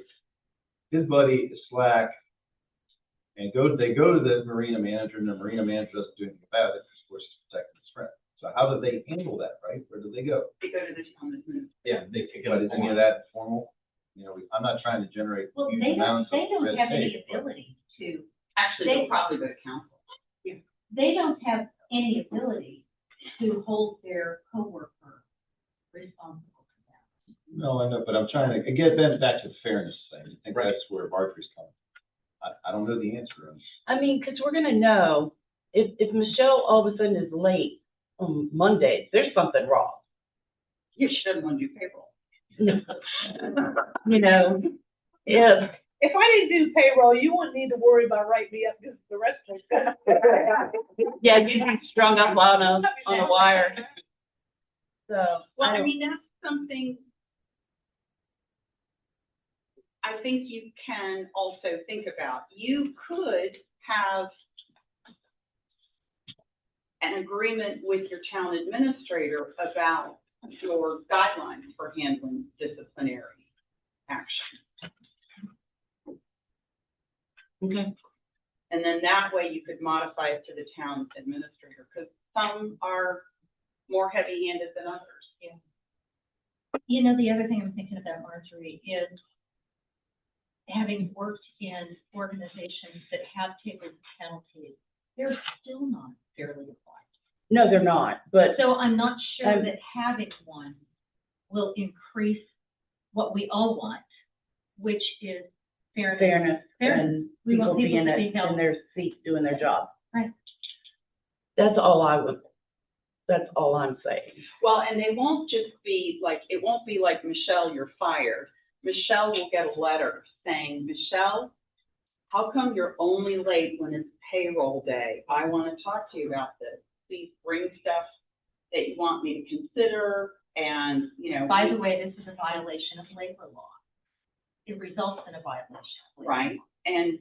Speaker 6: his buddy is slack, and they go to the marina manager, and the marina manager doesn't do anything about it, because of course it's protecting his friend. So how do they handle that, right? Where do they go?
Speaker 7: They go to the town administrator.
Speaker 1: Yeah, they pick it
Speaker 6: But
Speaker 1: up.
Speaker 6: is any of that formal? You know, I'm not trying to generate
Speaker 5: Well,
Speaker 6: huge
Speaker 5: they
Speaker 6: amounts of
Speaker 5: don't
Speaker 6: red
Speaker 5: have any
Speaker 6: tape, but-
Speaker 5: ability to,
Speaker 7: Actually, they'll probably go to council.
Speaker 5: they don't have any ability to hold their coworker responsible for that.
Speaker 6: No, I know, but I'm trying to, again, then back to the fairness thing. I think
Speaker 1: Right.
Speaker 6: that's where Marjorie's coming. I don't know the answer.
Speaker 3: I mean, because we're gonna know, if Michelle all of a sudden is late on Mondays, there's something wrong.
Speaker 7: You shouldn't want to do payroll.
Speaker 3: You know,
Speaker 2: If I didn't do payroll, you wouldn't need to worry about writing me up, because the rest of them.
Speaker 3: yeah, you'd be strung up on a wire. So,
Speaker 7: Well, I
Speaker 3: don't-
Speaker 7: mean, that's something I think you can also think about. You could have an agreement with your town administrator about your guidelines for handling disciplinary action.
Speaker 3: okay.
Speaker 7: And then that way you could modify it to the town administrator, because some are more heavy-handed than others.
Speaker 5: You know, the other thing I'm thinking about, Marjorie, is having worked in organizations that have taken penalties, they're still not fairly applied.
Speaker 3: No, they're not, but
Speaker 5: So I'm not sure
Speaker 3: Um,
Speaker 5: that having one will increase what we all want, which is fairness.
Speaker 3: fairness
Speaker 5: Fairness.
Speaker 3: and
Speaker 5: We
Speaker 3: people
Speaker 5: want people
Speaker 3: being
Speaker 5: to be
Speaker 3: in
Speaker 5: held.
Speaker 3: their seats doing their job.
Speaker 5: Right.
Speaker 3: That's all I'm saying.
Speaker 7: Well, and they won't just be like, it won't be like, Michelle, you're fired. Michelle will get a letter saying, Michelle, how come you're only late when it's payroll day? I want to talk to you about this. Please bring stuff that you want me to consider, and, you know.
Speaker 5: By the way, this is a violation of labor law. It results in a violation of labor.
Speaker 7: Right, and,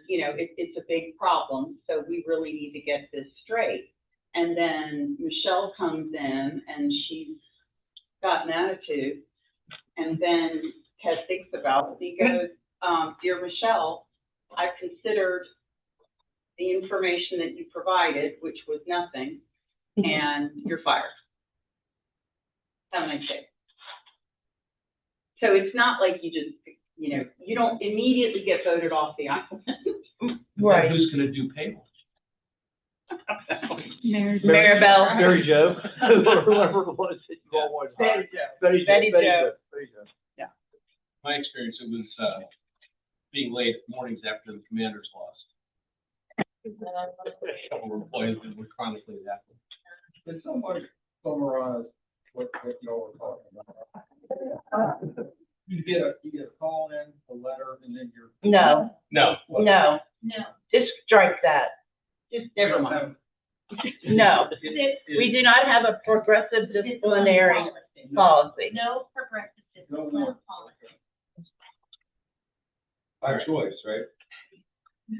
Speaker 7: you know, it's a big problem, so we really need to get this straight. And then Michelle comes in and she's got an attitude, and then Ted thinks about it, he goes, dear Michelle, I've considered the information that you provided, which was nothing, and you're fired. Have a nice day. So it's not like you just, you know, you don't immediately get voted off the island.
Speaker 3: Right.
Speaker 1: Who's gonna do payroll?
Speaker 3: Maribel.
Speaker 8: Mary Jo, whoever it was that you all wanted.
Speaker 3: Betty
Speaker 8: Betty
Speaker 3: Jo.
Speaker 8: Betty Jo.
Speaker 1: My experience, it was, being late mornings after the Commanders lost. A couple of employees that were chronically that.
Speaker 6: Can somebody summarize what y'all were talking about? You get a call in, a letter, and then you're.
Speaker 3: No,
Speaker 1: No,
Speaker 3: no,
Speaker 5: No.
Speaker 3: just strike that.
Speaker 7: Just never mind.
Speaker 3: No,
Speaker 1: It-
Speaker 3: we do not have a progressive disciplinary policy.
Speaker 5: No progressive disciplinary policy.
Speaker 6: By choice, right?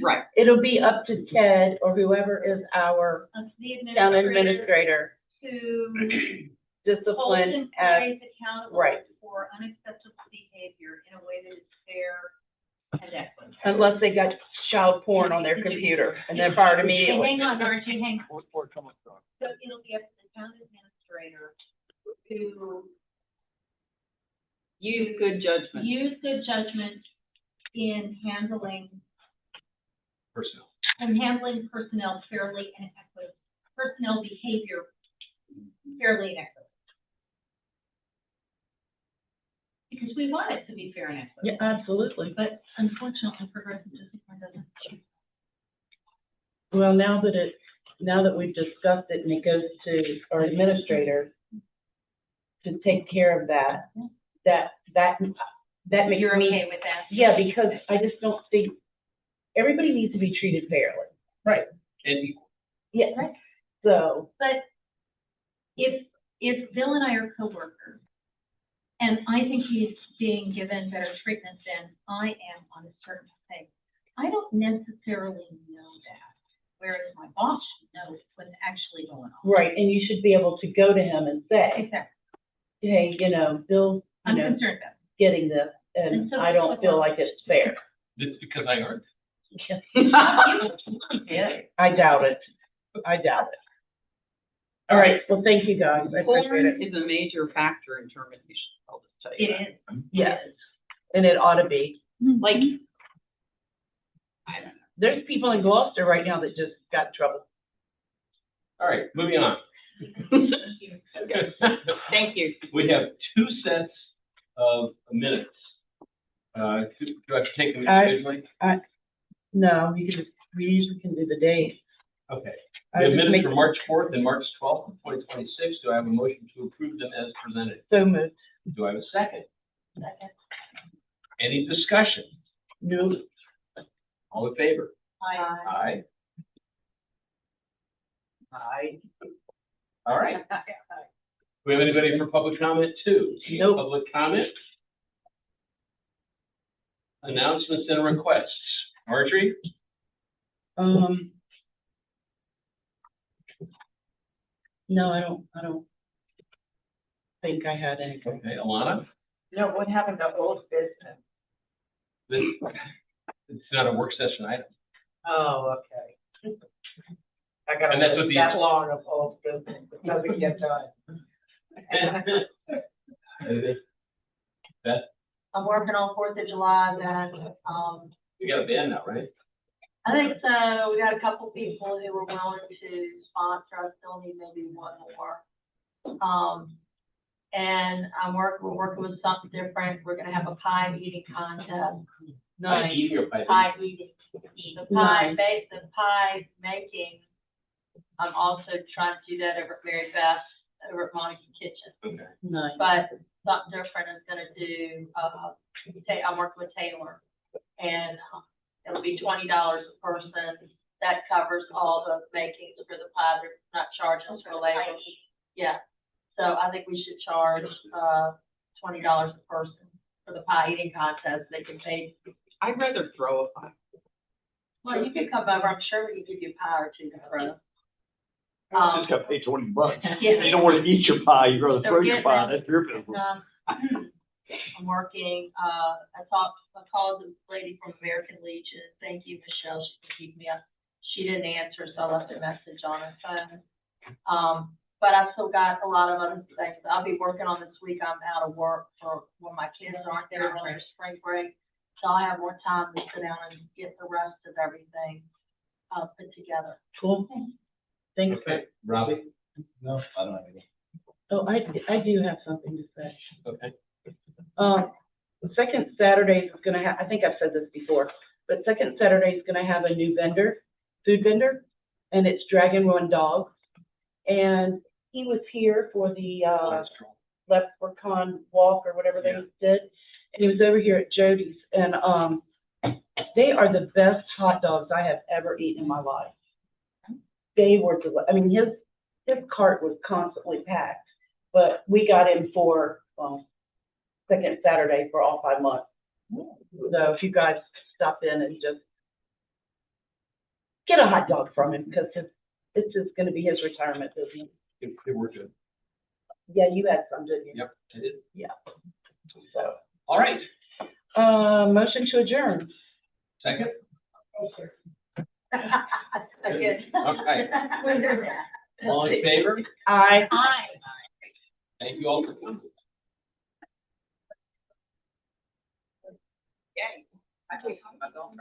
Speaker 7: Right.
Speaker 3: It'll be up to Ted or whoever is our
Speaker 5: Of the
Speaker 3: town
Speaker 5: administrator
Speaker 3: administrator
Speaker 5: to hold
Speaker 3: discipline as,
Speaker 5: employees accountable
Speaker 3: right.
Speaker 5: for unacceptable behavior in a way that is fair and equitable.
Speaker 3: unless they got child porn on their computer and they're fired
Speaker 5: Hey,
Speaker 3: immediately.
Speaker 5: hang on, Archie, hang on.
Speaker 8: Or come on, Doc.
Speaker 5: So it'll be up to the town administrator to
Speaker 7: Use good judgment.
Speaker 5: use good judgment in handling
Speaker 1: Personnel.
Speaker 5: personnel fairly and equitably, personnel behavior fairly and equitably. Because we want it to be fair and
Speaker 3: Yeah,
Speaker 5: equitable,
Speaker 3: absolutely.
Speaker 5: but unfortunately, progressive discipline doesn't.
Speaker 3: Well, now that we've discussed it and it goes to our administrator to take care of that makes
Speaker 5: You're
Speaker 3: me,
Speaker 5: okay with that?
Speaker 3: yeah, because I just don't think, everybody needs to be treated fairly.
Speaker 1: Right. And equal.
Speaker 3: Yeah, so,
Speaker 5: But if Bill and I are coworkers, and I think he's being given better treatment than I am on a certain thing, I don't necessarily know that, whereas my boss knows what's actually going on.
Speaker 3: right, and you should be able to go to him and say,
Speaker 5: Exactly.
Speaker 3: hey, Bill,
Speaker 5: I'm concerned about
Speaker 3: getting this,
Speaker 5: And
Speaker 3: and
Speaker 5: so
Speaker 3: I don't feel like it's fair.
Speaker 1: It's because I earned it.
Speaker 5: it.
Speaker 3: I doubt it. All right, well, thank you, guys. I appreciate
Speaker 7: Porn
Speaker 3: it.
Speaker 7: is a major factor in termination, I'll just tell you
Speaker 5: It
Speaker 7: that.
Speaker 5: is.
Speaker 3: Yes, and it ought to be.
Speaker 7: Like,
Speaker 3: There's people in Gloucester right now that just got in trouble.
Speaker 1: All right, moving on.
Speaker 7: thank you.
Speaker 1: We have 2 sets of minutes. Do I have to take them individually?
Speaker 3: No, we usually can do the dates.
Speaker 1: Okay.
Speaker 3: I
Speaker 1: We have
Speaker 3: just
Speaker 1: minutes
Speaker 3: make
Speaker 1: for March 4th and March 12th of 2026. Do I have a motion to approve them as presented?
Speaker 3: so moved.
Speaker 1: Do I have a second? Any discussion?
Speaker 3: No.
Speaker 1: All in favor?
Speaker 5: I,
Speaker 1: Aye. All right. Do we have anybody for public comment too?
Speaker 3: Nope.
Speaker 1: Public comment? Announcements and requests. Marjorie?
Speaker 3: No, I don't think I had anything.
Speaker 1: Okay, Alana?
Speaker 2: No, what happened to old business?
Speaker 1: It's not a work session item.
Speaker 2: Oh, okay. I got
Speaker 1: And that's what the-
Speaker 2: that long of old business, it doesn't get done.
Speaker 9: I'm working on 4th of July, then,
Speaker 1: We got a band now, right?
Speaker 9: I think so, we got a couple people who were willing to sponsor, I still need maybe one more. And we're working with something different, we're gonna have a pie eating contest.
Speaker 1: Pie eating or pie
Speaker 9: Pie eating, the pie making, I'm also trying to do that over at Mary Beth's, over at Monica's Kitchen.
Speaker 1: Okay.
Speaker 3: Nice.
Speaker 9: But something different is gonna do, I'm working with Taylor, and it'll be $20 a person. That covers all the makings for the pie, they're not charging us for labor. Yeah, so I think we should charge, $20 a person for the pie eating contest, they can pay.
Speaker 7: I'd rather throw a pie.
Speaker 9: Well, you can come over, I'm sure we can give you a pie or two to throw.
Speaker 8: You just gotta pay $20.
Speaker 9: Yeah.
Speaker 8: You don't wanna eat your pie, you'd rather
Speaker 9: So
Speaker 8: throw your
Speaker 9: get
Speaker 8: pie,
Speaker 9: that.
Speaker 8: that's your business.
Speaker 9: I'm working, I called the lady from American Legion, thank you, Michelle, she can keep me up. She didn't answer, so I left a message on her phone. But I've still got a lot of other things I'll be working on this week. I'm out of work for when my kids aren't there on their spring break. So I have more time to sit down and get the rest of everything, put together.
Speaker 3: Cool. Thanks.
Speaker 1: Okay, Robbie?
Speaker 6: No, I don't have any.
Speaker 3: Oh, I do have something to say.
Speaker 1: Okay.
Speaker 3: The second Saturday is gonna have, I think I've said this before, but second Saturday is gonna have a new food vendor, and it's Dragon Run Dogs. And he was here for the, Leprechaun Walk or whatever they did, and he was over here at Jody's, and, they are the best hot dogs I have ever eaten in my life. They were, I mean, his cart was constantly packed, but we got him for, second Saturday for all 5 months. So if you guys stop in and just get a hot dog from him, because it's just gonna be his retirement business.
Speaker 1: It worked good.
Speaker 3: Yeah, you had some, didn't you?
Speaker 1: Yep, I did.
Speaker 3: Yeah. So,
Speaker 1: All right,
Speaker 3: motion to adjourn.
Speaker 1: second?
Speaker 5: Again.
Speaker 1: All right. All in favor?
Speaker 3: Aye.
Speaker 5: Aye.
Speaker 1: Thank you all for coming.
Speaker 7: I can't talk about golf.